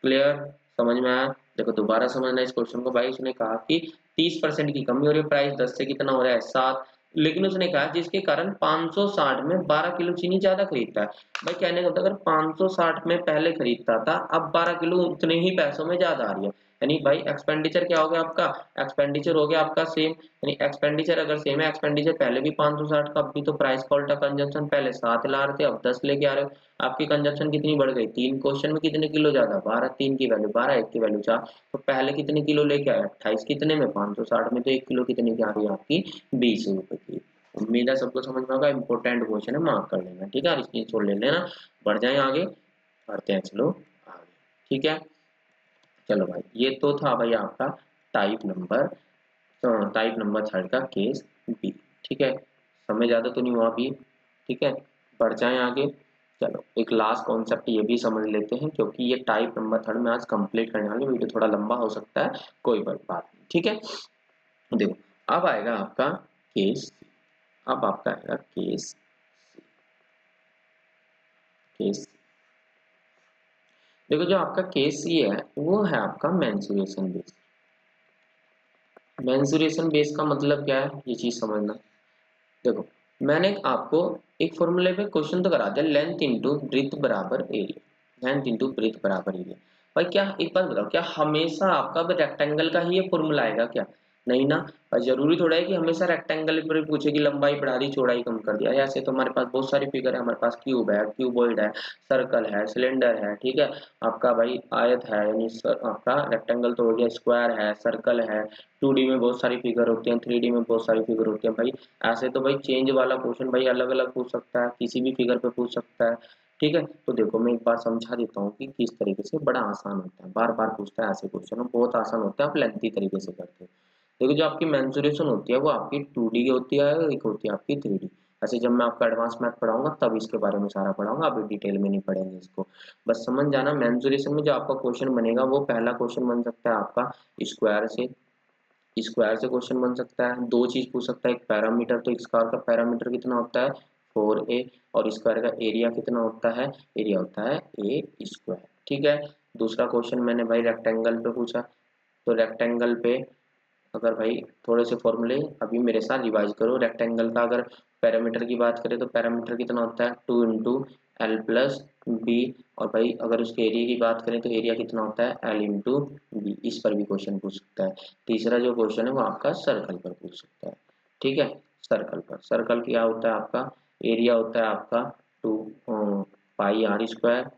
क्लियर, समझ में आया। देखो दोबारा समझना इस क्वेश्चन को। भाई उसने कहा कि 30% की कमी हो रही है, प्राइस 10 से कितना हो रहा है, 7, लेकिन उसने कहा जिसके कारण 560 में 12 किलो चीनी ज्यादा खरीदता है। भाई कहने का मतलब अगर 560 में पहले खरीदता था, अब 12 किलो उतने ही पैसों में ज्यादा आ रही है, यानी भाई एक्सपेंडिचर क्या हो गया आपका, एक्सपेंडिचर हो गया आपका सेम, यानी एक्सपेंडिचर अगर सेम है, एक्सपेंडिचर पहले भी 560 का, अब भी तो प्राइस का उल्टा कंजप्शन, पहले 7 ला रहे थे अब 10 लेके आ रहे हो, आपकी कंजप्शन कितनी बढ़ गई, 3। क्वेश्चन में कितने किलो ज्यादा, 12, 3 की वैल्यू 12, 1 की वैल्यू 4, तो पहले कितने किलो लेके आए, 28, कितने में, 560 में, तो 1 किलो कितने की आ रही है आपकी, 20 रुपए की। उम्मीद है सबको समझ में होगा, इंपॉर्टेंट क्वेश्चन है, मार्क कर लेना, ठीक है, और इसकी छोड़ ले लेना। बढ़ जाए आगे, बढ़ते हैं चलो आगे, ठीक है। चलो भाई ये तो था भाई आपका टाइप नंबर, टाइप नंबर 3 का केस बी, ठीक है। समय ज्यादा तो नहीं हुआ अभी, ठीक है, बढ़ जाए आगे। चलो एक लास्ट कॉन्सेप्ट ये भी समझ लेते हैं, क्योंकि ये टाइप नंबर 3 में आज कंप्लीट करने वाले, वीडियो थोड़ा लंबा हो सकता है, कोई बात नहीं, ठीक है। देखो अब आएगा आपका केस, अब आपका आएगा केस, केस, देखो जो आपका केस सी है वो है आपका मेंसुरेशन बेस। मेंसुरेशन बेस का मतलब क्या है, ये चीज समझना। देखो मैंने आपको एक फॉर्मूले पे क्वेश्चन तो करा दिया, लेंथ इंटू ब्रीथ बराबर एरिया, लेंथ इंटू ब्रीथ बराबर एरिया। भाई क्या एक बात बताओ, क्या हमेशा आपका रेक्टेंगल का ही ये फॉर्मूला आएगा क्या, नहीं ना। और जरूरी थोड़ा है कि हमेशा रेक्टेंगल पर पूछे कि लंबाई बढ़ा दी चौड़ाई कम कर दिया, ऐसे तो हमारे पास बहुत सारी फिगर है, हमारे पास क्यूब है, क्यूबॉइड है, सर्कल है, सिलेंडर है, ठीक है, आपका भाई आयत है, यानी आपका रेक्टेंगल तो हो गया, स्क्वायर है, सर्कल है, 2D में बहुत सारी फिगर होती हैं, 3D में बहुत सारी फिगर होती हैं भाई। ऐसे तो भाई चेंज वाला क्वेश्चन भाई अलग अलग पूछ सकता है, किसी भी फिगर पे पूछ सकता है, ठीक है। तो देखो मैं एक बार समझा देता हूँ कि किस तरीके से, बड़ा आसान होता है, बार बार पूछता है ऐसे क्वेश्चन, बहुत आसान होता है, आप लेंथी तरीके से करते हो। देखो जो आपकी मेंसुरेशन होती है वो आपकी 2D की होती है, एक होती है आपकी 3D। ऐसे जब मैं आपका एडवांस मैथ पढ़ाऊंगा तब इसके बारे में सारा पढ़ाऊंगा, अभी डिटेल में नहीं पढ़ेंगे इसको, बस समझ जाना। मेंसुरेशन में जो आपका क्वेश्चन बनेगा वो पहला क्वेश्चन बन सकता है आपका स्क्वायर से, स्क्वायर से क्वेश्चन बन सकता है, दो चीज पूछ सकता है, एक पैरामीटर, तो स्क्वायर का पैरामीटर कितना होता है 4a, और स्क्वायर का एरिया कितना होता है, एरिया होता है ए स्क्वायर, ठीक है। दूसरा क्वेश्चन मैंने भाई रेक्टेंगल पे पूछा, तो रेक्टेंगल पे अगर भाई थोड़े से फॉर्मूले अभी मेरे साथ रिवाइज करो। रेक्टेंगल का अगर पैरामीटर की बात करें तो पैरामीटर कितना होता है 2 इंटू एल प्लस बी। और भाई अगर उसके एरिया की बात करें तो एरिया कितना होता है एल इंटू बी। इस पर भी क्वेश्चन पूछ सकता है। तीसरा जो क्वेश्चन है वो आपका सर्कल पर पूछ सकता है। ठीक है, सर्कल पर, सर्कल क्या होता है आपका एरिया होता है आपका 2 पाई आर स्क्वायर।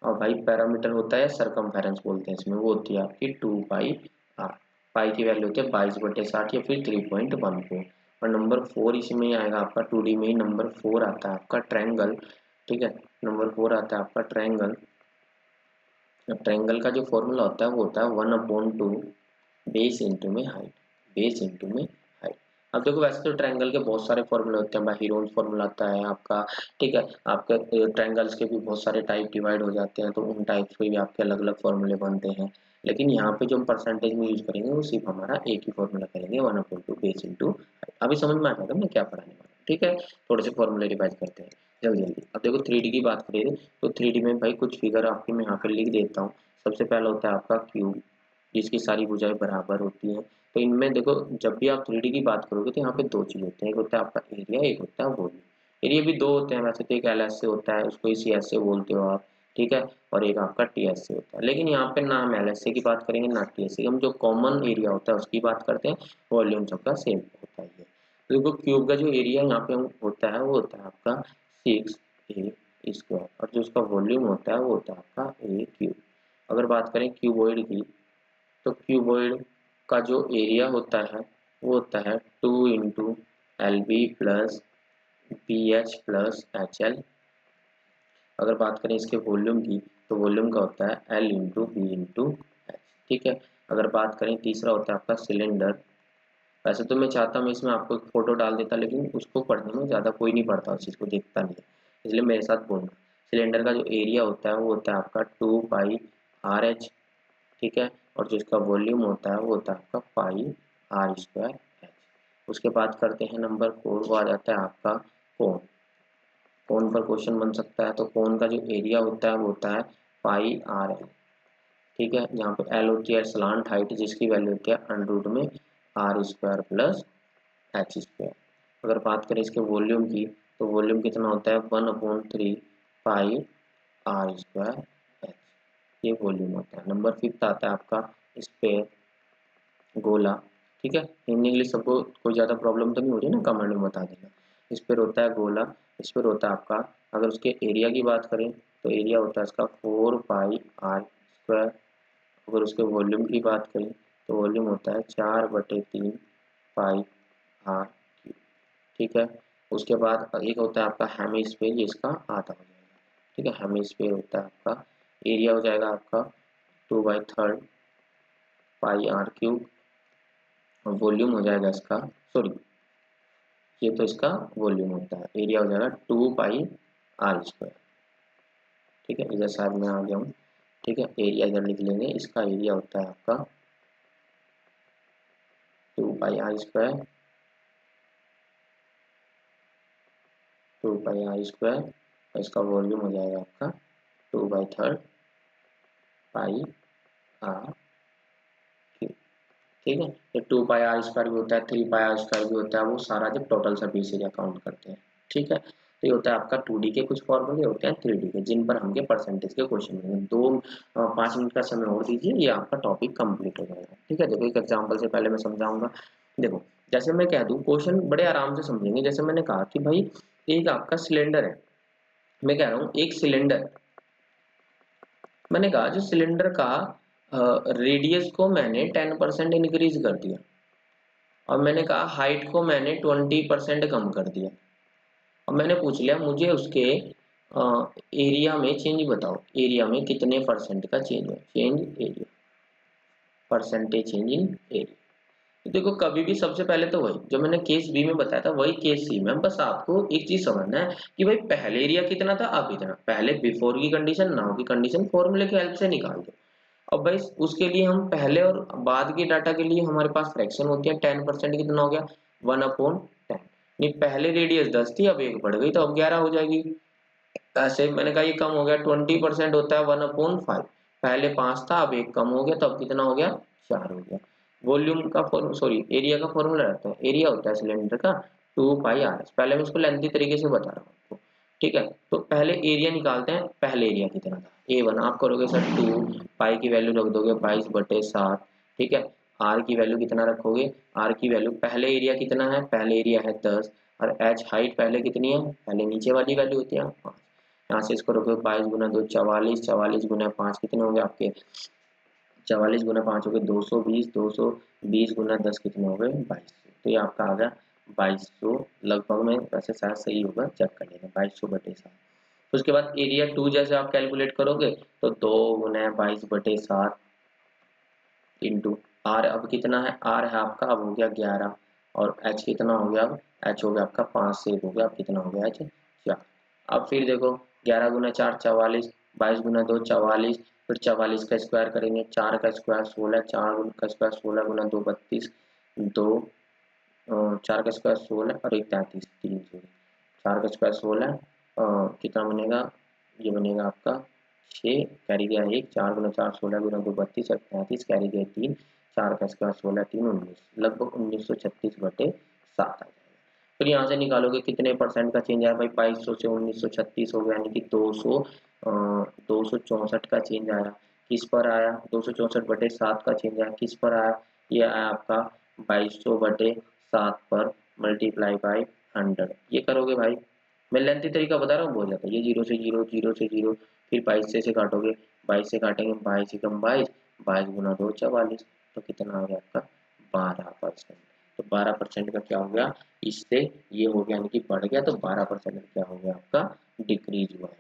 और भाई पैरामीटर होता है सरकमफेरेंस बोलते हैं इसमें, वो होती है आपकी 2 पाई आर। पाई की वैल्यू होती है 22/60 या फिर 3.14। और नंबर 4 इसमें आएगा आपका 2D में ही। नंबर 4 आता है आपका ट्रायंगल। ठीक है, नंबर 4 आता है आपका ट्रायंगल। ट्रायंगल का जो फॉर्मूला होता है वो होता है 1/2 बेस इंटू में हाइट, बेस इंटू में हाइट। अब देखो वैसे तो ट्रायंगल के बहुत सारे फॉर्मूले होते हैं, हीरोन्स फॉर्मूला आता है आपका। ठीक है, आपके ट्रायंगल्स के भी बहुत सारे टाइप डिवाइड हो जाते हैं, तो उन टाइप्स के भी आपके अलग अलग फॉर्मूले बनते हैं। लेकिन यहाँ पे जो हम परसेंटेज में यूज करेंगे वो सिर्फ हमारा एक ही फॉर्मूला करेंगे 1/2 बेस इंटू हाइट। अभी समझ में आ जाएगा मैं क्या पढ़ाने वाला हूँ। ठीक है, थोड़े से फॉर्मूले रिवाइज करते हैं जल्दी जल्दी। अब देखो 3D की बात करें तो 3D में भाई कुछ फिगर आपकी मैं यहाँ पे लिख देता हूँ। सबसे पहला होता है आपका क्यूब, जिसकी सारी भुजाएं बराबर होती हैं। तो इनमें देखो जब भी आप 3D की बात करोगे तो यहाँ पे दो चीज होते हैं, एक होता है आपका एरिया, एक होता है वॉल्यूम। एरिया भी दो होते हैं वैसे तो, एक एल एस से होता है, उसको इसी एस से बोलते हो आप। ठीक है, और एक आपका टी एस से होता है। लेकिन यहाँ पे ना हम एल एस से की बात करेंगे ना टी एस से, हम जो कॉमन एरिया होता है उसकी बात करते हैं। वॉल्यूम सबका सेम होता है। तो देखो क्यूब का जो एरिया यहाँ पे होता है वो होता है आपका 6a² और जो उसका वॉल्यूम होता है वो होता है आपका a क्यूब। अगर बात करें क्यूबॉइड की तो क्यूबॉइड का जो एरिया होता है वो होता है 2 into L B plus B H plus H L. अगर बात करें इसके वॉल्यूम की तो वॉल्यूम का होता है L into B into H. ठीक है, अगर बात करें तीसरा होता है आपका सिलेंडर। वैसे तो मैं चाहता हूँ इसमें आपको एक फोटो डाल देता, लेकिन उसको पढ़ने में ज़्यादा कोई नहीं पढ़ता, उस चीज़ को देखता नहीं है, इसलिए मेरे साथ बोलना। सिलेंडर का जो एरिया होता है वो होता है आपका 2 पाई आर एच। ठीक है, और जो इसका वॉल्यूम होता है वो होता है आपका पाई आर स्क्वायर एच। उसके बाद करते हैं नंबर 4, वो आ जाता है आपका कोण। कोण पर क्वेश्चन बन सकता है, तो कोण का जो एरिया होता है वो होता है पाई आर एल। ठीक है, जहाँ पे एल होती है स्लांट हाइट, जिसकी वैल्यू होती है अंडर में R square plus H square. अगर बात करें इसके वॉल्यूम की तो वॉल्यूम कितना होता है 1/3 पाई आर स्क्वायर एच, ये वॉल्यूम होता है। नंबर 5 आता है आपका स्पेयर, गोला। ठीक है, हिंदी इंग्लिश सबको कोई ज़्यादा प्रॉब्लम तो नहीं हो रही ना, कमेंट में बता देना। इस पर होता है गोला, इस पर होता है आपका, अगर उसके एरिया की बात करें तो एरिया होता है इसका 4 पाई आर स्क्वायर। अगर उसके वॉल्यूम की बात करें तो वॉल्यूम होता है 4/3 पाई आर क्यूब। ठीक है, उसके बाद एक होता है आपका हेमिस्फीयर, ये इसका आधा हो जाएगा। ठीक है, हेमिस्फीयर होता है आपका, एरिया हो जाएगा आपका 2/3 पाई आर क्यूब। और वॉल्यूम हो जाएगा इसका, सॉरी ये तो इसका वॉल्यूम होता है, एरिया हो जाएगा 2 पाई आर स्क्वायर। ठीक है, इधर साइड में आ गया हूँ। ठीक है, एरिया इधर लिख लेंगे, इसका एरिया होता है आपका 2 pi R square, 2 pi R square, और इसका वॉल्यूम हो जाएगा आपका 2/3 पाई आर क्यूब। ठीक है, ये 2 पाई आर स्क्वायर भी होता है, 3 पाई आर स्क्वायर भी होता है, वो सारा जब टोटल सर्विस एरिया काउंट करते हैं। ठीक है, तो ये होता है आपका 2D के कुछ फॉर्मूले होते हैं 3D के, जिन पर हमके परसेंटेज के क्वेश्चन होंगे। 5 मिनट का समय और दीजिए, ये आपका टॉपिक कंप्लीट हो जाएगा। ठीक है, देखो एक एग्जांपल से पहले मैं समझाऊंगा। देखो जैसे मैं कह दूं, क्वेश्चन बड़े आराम से समझेंगे। जैसे मैंने कहा कि भाई एक आपका सिलेंडर है, मैं कह रहा हूँ एक सिलेंडर, मैंने कहा जो सिलेंडर का रेडियस को मैंने 10% इंक्रीज कर दिया, और मैंने कहा हाइट को मैंने 20% कम कर दिया। अब मैंने पूछ लिया मुझे उसके एरिया में चेंज बताओ, एरिया में कितने परसेंट का चेंज है, change area, percentage change in area. तो देखो कभी भी सबसे पहले तो वही जो मैंने केस बी में बताया था वही केस सी में, बस आपको एक चीज समझना है कि भाई पहले एरिया कितना था अब इतना, पहले बिफोर की कंडीशन नाउ की कंडीशन फॉर्मूले की हेल्प से निकाल दो। अब भाई उसके लिए हम पहले और बाद के डाटा के लिए हमारे पास फ्रैक्शन होती है, 10% कितना हो गया 1/10। नहीं पहले रेडियस 10 थी, अब 1 बढ़ गई तो अब 11 हो जाएगी। ऐसे मैंने कहा ये कम हो गया, 20% होता है 1/5, पहले 5 था अब 1 कम हो गया तो अब कितना हो गया 4 हो गया। वॉल्यूम का एरिया का फॉर्मूला रहता है, एरिया होता है सिलेंडर का 2πr। पहले मैं इसको लेंथी तरीके से बता रहा हूँ आपको, ठीक है। तो पहले एरिया निकालते हैं, पहले एरिया कितना था A1, आप करोगे सर 2 पाई की वैल्यू रख दोगे 22/7, ठीक है। आर की वैल्यू कितना रखोगे, आर की वैल्यू पहले एरिया कितना है, पहले एरिया है 10, और एच हाइट पहले कितनी है, पहले नीचे वाली वैल्यू होती है 5। यहाँ से इसको रखोगे 22 × 2 44, 44 × 5 कितने होंगे आपके, 44 × 5 हो गए 220, 220 × 10 कितने हो गए 2200। तो ये आपका आ गया 2200 लगभग में, वैसे शायद सही होगा, चेक कर लेना 2200/7। उसके बाद एरिया 2 जैसे आप कैलकुलेट करोगे तो 2 × 22/7 इंटू आर, अब कितना है, आर है आपका अब हो गया 11, और एच कितना हो गया, अब एच हो गया आपका 5 से 1 हो गया, अब कितना हो गया एच 4। अब फिर देखो 11 × 4 44, 22 × 2 44, फिर 44 का स्क्वायर करेंगे, 4 का स्क्वायर 16, 4 का स्क्वायर 16 × 2 32, 2 4 का स्क्वायर 16 और 1 33, 3 सॉरी 4 का स्क्वायर 16, कितना बनेगा, ये बनेगा आपका 6, कैरी गया 1, 4 × 4 16 × 2 32 और 35, कैरी गया 3, 4 का स्क्वायर 16 3 19, लगभग 1936/7 आ जाएगा। फिर यहाँ से निकालोगे कितने परसेंट का चेंज आया भाई, 2200 से 1936 हो गया, यानी कि 264 का चेंज आया। किस पर आया, 264/7 का चेंज आया, किस पर आया, ये आया आपका 2200/7 पर मल्टीप्लाई बाई 100। ये करोगे भाई, मैं लेंथी तरीका बता रहा हूँ, बहुत जाता है ये, 0 से 0, 0 से 0, फिर 22 से काटोगे, 22 से काटेंगे 22 एकम 22, 22 × 2 44, तो कितना हो गया आपका 12%। तो 12% का क्या हो गया, इससे ये हो गया, यानी कि बढ़ गया, तो 12% क्या हो गया आपका डिक्रीज हुआ है।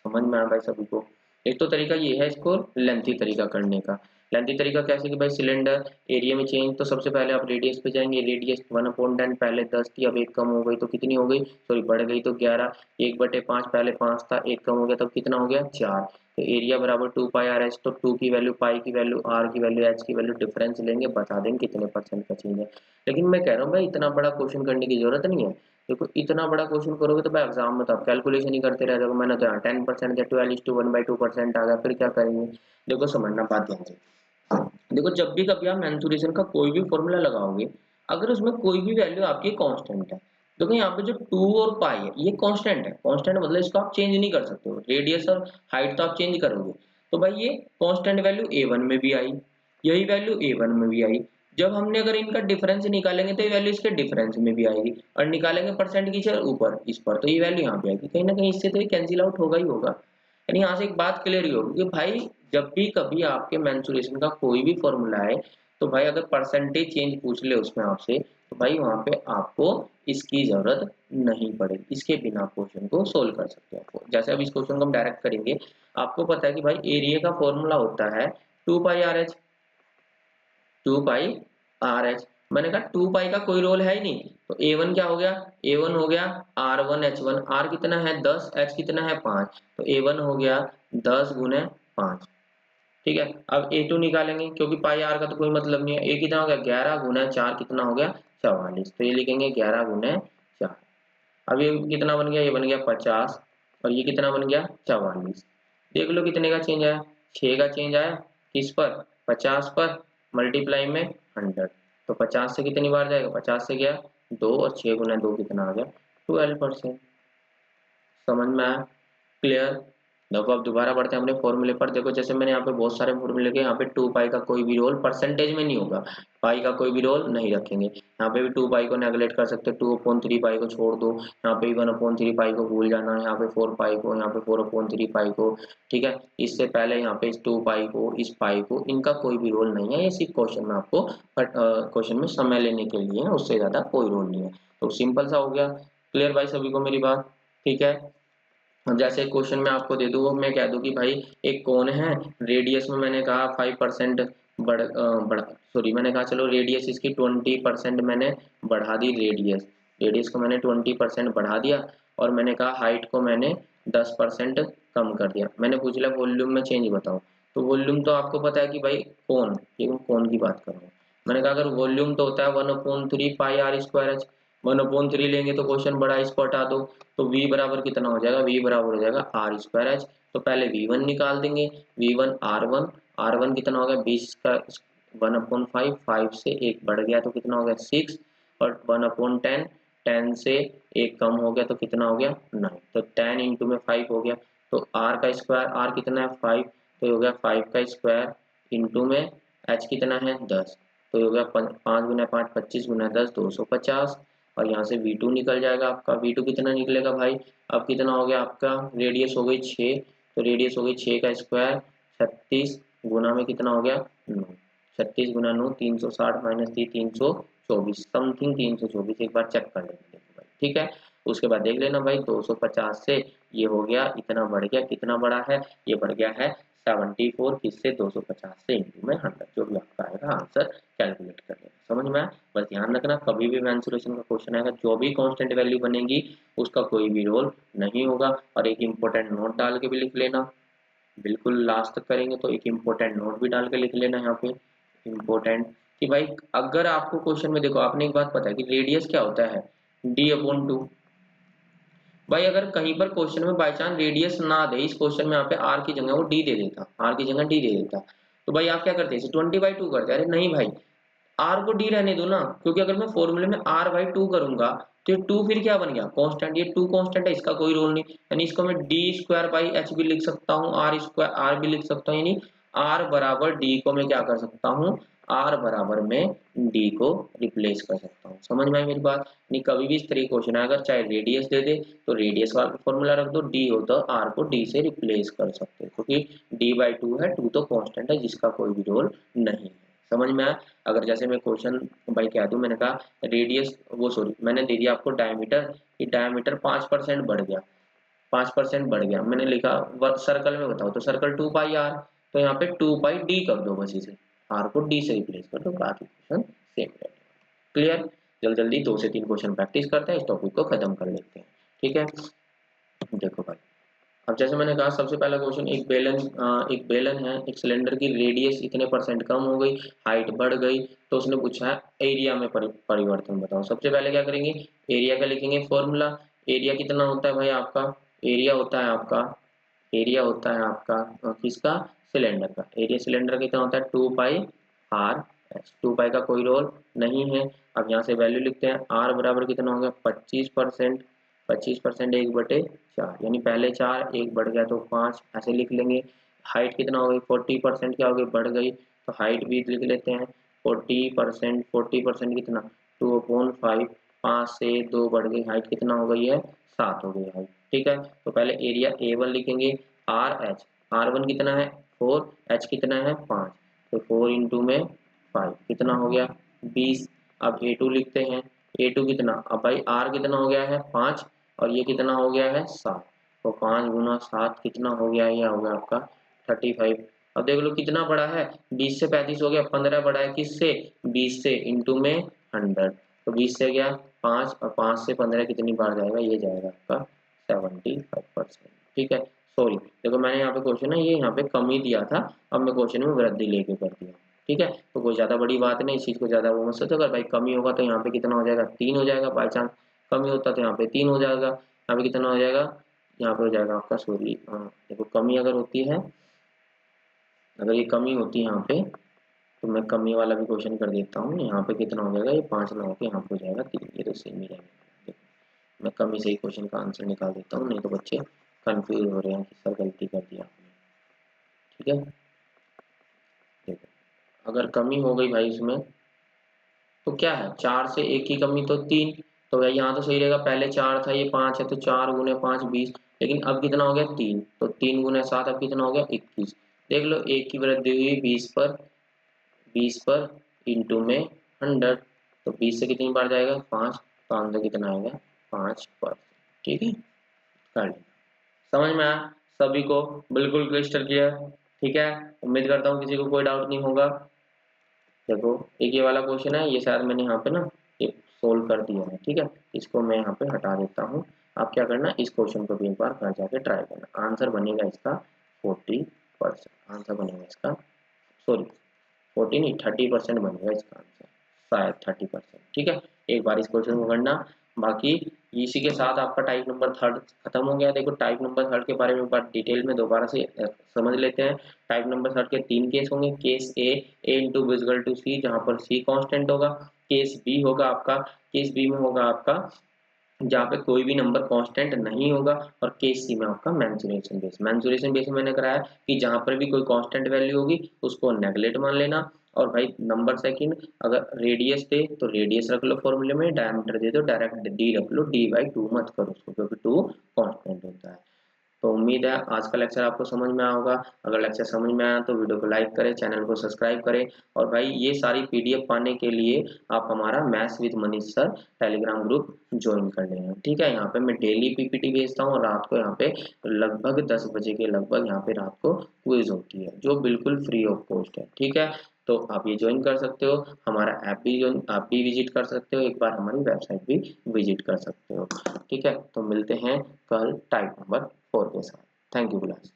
समझ में आया भाई सभी को। एक तो तरीका ये है इसको लेंथी तरीका करने का। लेंथी तरीका कैसे कि भाई सिलेंडर एरिया में चेंज, तो सबसे पहले आप रेडियस पे जाएंगे, रेडियस 1/10, पहले 10 थी अब 1 कम हो गई तो कितनी हो गई, सॉरी बढ़ गई तो 11, 1/5 पहले 5 था 1 कम हो गया तब कितना हो गया 4। तो एरिया बराबर 2πr/h, तो 2 की वैल्यू, पाई की वैल्यू, आर की वैल्यू, एच की वैल्यू डिफरेंस लेंगे, बता देंगे कितने परसेंट का चेंज है। लेकिन मैं कह रहा हूँ भाई इतना बड़ा क्वेश्चन करने की जरूरत नहीं है। देखो इतना बड़ा क्वेश्चन करोगे तो भाई एग्जाम में तो आप कैलकुलेशन ही करते रह जाओगे। मैंने तो यहाँ 10% दिया, 12:1/2% आ गया, फिर क्या करेंगे। देखो समझना बात ध्यान से, देखो जब भी कभी आप मेंसुरेशन का कोई भी फॉर्मूला लगाओगे, अगर उसमें कोई भी वैल्यू आपकी कांस्टेंट है, देखो यहाँ पे जो 2 और पाई है ये कांस्टेंट है, कांस्टेंट मतलब इसको आप चेंज नहीं कर सकते हो, रेडियस और हाइट तो आप चेंज करोगे, तो भाई ये कांस्टेंट वैल्यू A1 में भी आई, यही वैल्यू A1 में भी आई। जब हमने अगर इनका डिफरेंस निकालेंगे तो ये वैल्यू इसके डिफरेंस में भी आएगी, और निकालेंगे परसेंट की शेयर ऊपर इस पर, तो ये वैल्यू यहाँ पे आएगी, कहीं ना कहीं इससे तो ये कैंसिल आउट होगा ही होगा। यानी यहाँ से एक बात क्लियर ही होगी कि भाई जब भी कभी आपके मेंसुरेशन का कोई भी फॉर्मूला है, तो भाई अगर परसेंटेज चेंज पूछ ले उसमें आपसे, तो भाई वहां पे आपको इसकी जरूरत नहीं पड़ेगी, इसके बिना क्वेश्चन को सोल्व कर सकते हो आपको। जैसे अब इस क्वेश्चन को हम डायरेक्ट करेंगे, आपको पता है कि भाई एरिया का फॉर्मूला होता है 2πr/h, 2πr/h। मैंने कहा 2 पाई का कोई रोल है ही नहीं, तो A1 क्या हो गया, A1 हो गया R1H1, R कितना है 10, H कितना है 5, तो A1 हो गया 10 × 5, ठीक है। अब A2 निकालेंगे, क्योंकि पाई आर का तो कोई मतलब नहीं है, A कितना हो गया 11 × 4 कितना हो गया 44, तो ये लिखेंगे 11 × 4। अब ये कितना बन गया, ये बन गया 50, और ये कितना बन गया 44। देख लो कितने का चेंज आया, 6 का चेंज आया, किस पर 50 पर, मल्टीप्लाई में 100, तो 50 से कितनी बार जाएगा, 50 से गया 2, और 6 × 2 कितना आ गया 12%। समझ में आया, क्लियर। देखो अब दोबारा बढ़ते हैं अपने फॉर्मूले पर। देखो जैसे मैंने यहाँ पे बहुत सारे फॉर्मूले के, यहाँ पे 2 पाई का कोई भी रोल परसेंटेज में नहीं होगा, पाई का कोई भी रोल नहीं रखेंगे। यहाँ पे भी 2 पाई को नेगलेक्ट कर सकते हो, 2/3 पाई को छोड़ दो, यहाँ पे 1/3 पाई को भूल जाना, यहाँ पे 4 पाई को, यहाँ पे 4/3 पाई को, ठीक है। इससे पहले यहाँ पे इस 2 पाई को, इस पाई को, इनका कोई भी रोल नहीं है, ये सिर्फ क्वेश्चन में आपको क्वेश्चन में समय लेने के लिए है, उससे ज्यादा कोई रोल नहीं है। तो सिंपल सा हो गया, क्लियर भाई सभी को मेरी बात, ठीक है। अब जैसे क्वेश्चन में आपको दे दूँ, मैं कह दूँ कि भाई एक कोन है, रेडियस में मैंने कहा 5% बढ़ा, सॉरी मैंने कहा चलो रेडियस इसकी 20% मैंने बढ़ा दी, रेडियस को मैंने 20% बढ़ा दिया, और मैंने कहा हाइट को मैंने 10% कम कर दिया। मैंने पूछ लिया वॉल्यूम में चेंज बताओ, तो वॉल्यूम तो आपको पता है कि भाई कोन, ये मैं कोन की बात कर रहा हूँ। मैंने कहा अगर वॉल्यूम तो होता है 1/3 πr²h, 1/3 लेंगे तो क्वेश्चन बड़ा, इसको हटा दो, तो v बराबर कितना हो जाएगा, v बराबर हो जाएगा r²h। तो पहले v1 निकाल देंगे, v1 r1 कितना हो गया 20 का 1/5, 5 से 1 बढ़ गया तो कितना हो गया 6, और 1/10, 10 से 1 कम हो गया तो कितना हो गया 9। तो 10 इंटू में 5 हो गया, तो r का स्क्वायर, r कितना है 5, तो हो गया 5 का स्क्वायर इंटू में h कितना है 10, तो हो गया 5 गुना 5 25 गुना 10 250, और यहाँ से v2 निकल जाएगा आपका। v2 कितना निकलेगा भाई, अब कितना हो गया आपका, रेडियस हो गई 6, तो रेडियस हो गई 6 का स्क्वायर 36 गुना में कितना हो गया 9, 36 गुना 9 360 माइनस 324 समथिंग 324, एक बार चेक कर लेंगे देखो भाई, ठीक है। उसके बाद देख लेना भाई 250 से ये हो गया इतना बढ़ गया, कितना बड़ा है, ये बढ़ गया है 74, किससे 250 से इंटू में 100, जो भी आपका आएगा आंसर कैलकुलेट कर लेना, समझ में आया। बस ध्यान रखना कभी भी मेंसुरेशन का क्वेश्चन आएगा जो भी कांस्टेंट वैल्यू बनेगी उसका कोई भी रोल नहीं होगा। और एक इंपॉर्टेंट नोट डाल के भी लिख लेना, बिल्कुल लास्ट तक करेंगे तो एक इम्पोर्टेंट नोट भी डाल के लिख लेना यहाँ पे इम्पोर्टेंट, कि भाई अगर आपको क्वेश्चन में देखो, आपने एक बात पता है कि रेडियस क्या होता है d/2। भाई अगर कहीं पर क्वेश्चन में बाय चांस रेडियस ना दे, इस क्वेश्चन में यहाँ पे r की जगह वो d दे देता, r की जगह d दे देता, तो भाई आप क्या करते इसे 20/2 करते। अरे नहीं भाई, r को d रहने दो ना, क्योंकि अगर मैं फॉर्मूले में r/2 करूंगा तो ये 2 फिर क्या बन गया कांस्टेंट, ये 2 कांस्टेंट है, इसका कोई रोल नहीं, यानी इसको मैं d² h भी लिख सकता हूँ, r भी लिख सकता हूँ, यानी r बराबर d को मैं क्या कर सकता हूँ, r बराबर में d को रिप्लेस कर सकता हूँ। समझ में आई मेरी बात, नहीं कभी भी इस तरीके क्वेश्चन आए अगर चाहे रेडियस दे दे तो रेडियस वाला फॉर्मूला रख दो, d हो तो r को d से रिप्लेस कर सकते हो, क्योंकि d/2 है, 2 तो कांस्टेंट है जिसका कोई भी रोल नहीं है। समझ में आया। अगर जैसे मैं क्वेश्चन भाई कह दूं, मैंने कहा रेडियस वो सॉरी मैंने दे दिया आपको डायमीटर, कि डायमीटर 5% बढ़ गया, 5% बढ़ गया, मैंने लिखा सर्कल में बताओ तो सर्कल 2πr, तो यहाँ पे 2πd कर दो, बस इसे r को d से रिप्लेस कर दो, बाकी क्वेश्चन सेम रहेगा। क्लियर। जल्दी जल्दी 2 से 3 क्वेश्चन प्रैक्टिस करते हैं, इस टॉपिक को खत्म कर लेते हैं, ठीक है। देखो भाई, अब जैसे मैंने कहा सबसे पहला क्वेश्चन, एक बेलन है, एक सिलेंडर की रेडियस इतने परसेंट कम हो गई, हाइट बढ़ गई, तो उसने पूछा है एरिया में परिवर्तन बताओ। सबसे पहले क्या करेंगे, एरिया का लिखेंगे फॉर्मूला। एरिया कितना होता है भाई आपका, एरिया होता है आपका, एरिया होता है आपका किसका, सिलेंडर का। एरिया सिलेंडर कितना होता है 2πr/s, 2π का कोई रोल नहीं है। अब यहाँ से वैल्यू लिखते हैं, r बराबर कितना हो गया 25%, 25% 1/4, यानी पहले 4 1 बढ़ गया तो 5 ऐसे लिख लेंगे। हाइट कितना हो गई 40% क्या हो गई बढ़ गई, तो हाइट भी लिख लेते हैं 40%, 40% कितना 2/5, 5 से 2 बढ़ गई, हाइट कितना हो गई है 7 हो गई हाइट, ठीक है। तो पहले एरिया A1 लिखेंगे, RH, R1 कितना है 4, H कितना है 5, तो 4 इंटू में 5 कितना हो गया 20। अब A2 लिखते हैं, A2 कितना, अब भाई R कितना हो गया है 5, और ये कितना हो गया है 7, तो 5 गुना 7 कितना हो गया, ये हो गया आपका 35। अब देख लो कितना बड़ा है, 20 से 35 हो गया, 15 बड़ा है किससे 20 से, इंटू में 100, तो 20 से गया 5, और 5 से 15 कितनी बार जाएगा, ये जाएगा आपका 75%, ठीक है। सॉरी देखो मैंने यहाँ पे क्वेश्चन है ये यहाँ पे कम ही दिया था, अब मैं क्वेश्चन में वृद्धि लेके कर दिया, ठीक है। तो कोई ज्यादा बड़ी बात नहीं, इस चीज को ज्यादा वो मत सोचो। अगर भाई कमी होगा तो यहाँ पे कितना हो जाएगा 3 हो जाएगा, बाई चांस कमी होता तो यहाँ पे 3 हो जाएगा, यहाँ पे कितना हो जाएगा, यहाँ पे हो जाएगा आपका सॉरी देखो कमी अगर होती है, अगर ये कमी होती है यहाँ पे, तो मैं कमी वाला भी क्वेश्चन कर देता हूँ। यहाँ पे कितना हो जाएगा, ये 5 ना होकर यहाँ पे हो जाएगा 3, ये तो सेम ही रहेगा। मैं कमी से ही क्वेश्चन का आंसर निकाल देता हूँ, नहीं तो बच्चे कंफ्यूज हो रहे हैं कि सर गलती कर दिया आपने, ठीक है। देखो अगर कमी हो गई भाई इसमें तो क्या है, 4 से 1 की कमी तो 3, तो भाई यहाँ तो सही रहेगा, पहले 4 था ये 5 है, तो 4 गुने 5 20, लेकिन अब कितना हो गया 3, तो 3 गुने 7 अब कितना हो गया 21। देख लो 1 की वृद्धि हुई 20 पर इंटू में 100, तो 20 से कितनी बार जाएगा 5, तो आंसर कितना आएगा 5%, ठीक है। कर लेना, समझ में आया सभी को, बिल्कुल क्लियर किया, ठीक है। उम्मीद करता हूँ किसी को कोई डाउट नहीं होगा। देखो एक ये वाला क्वेश्चन है, ये शायद मैंने यहाँ पे ना ये सोल्व कर दिया है, ठीक है। इसको मैं यहाँ पे हटा देता हूँ। आप क्या करना, इस क्वेश्चन को भी एक बार घर जाके ट्राई करना, आंसर बनेगा इसका 40%, आंसर बनेगा इसका सॉरी 40 नहीं 30% बनेगा इसका आंसर, शायद 30%, ठीक है। एक बार इस क्वेश्चन को करना, बाकी इसी के साथ आपका टाइप नंबर थर्ड खत्म हो गया। देखो टाइप नंबर थर्ड के बारे में बात डिटेल में दोबारा से समझ लेते हैं। टाइप नंबर थर्ड के 3 केस होंगे। केस ए इंटू विजिकल टू सी, जहां पर सी कांस्टेंट होगा। केस बी होगा आपका, केस बी में होगा आपका जहाँ पे कोई भी नंबर कांस्टेंट नहीं होगा। और केस सी में आपका मेंसुरेशन बेस मैंने कराया कि जहाँ पर भी कोई कांस्टेंट वैल्यू होगी उसको नेगलेक्ट मान लेना। और भाई नंबर सेकंड, अगर रेडियस दे तो रेडियस रख लो फॉर्मूले में, डायमीटर दे तो डायरेक्ट डी रख लो, डी बाई टू मत करो उसको, क्योंकि टू कांस्टेंट होता है। तो उम्मीद है आज का लेक्चर आपको समझ में आया होगा। अगर लेक्चर समझ में आया तो वीडियो को लाइक करें, चैनल को सब्सक्राइब करें। और भाई ये सारी पीडीएफ पाने के लिए आप हमारा maths with Manish sir Telegram group join कर लेना, ठीक है। यहाँ पे मैं डेली पीपीटी भेजता हूँ और रात को यहाँ पे लगभग 10 बजे के लगभग यहाँ पे रात को क्विज होती है, जो बिल्कुल फ्री ऑफ कॉस्ट है, ठीक है। तो आप ये ज्वाइन कर सकते हो, हमारा ऐप भी ज्वाइन आप भी विजिट कर सकते हो, एक बार हमारी वेबसाइट भी विजिट कर सकते हो, ठीक है। तो मिलते हैं कल टाइप नंबर 4 के साथ। Thank you class.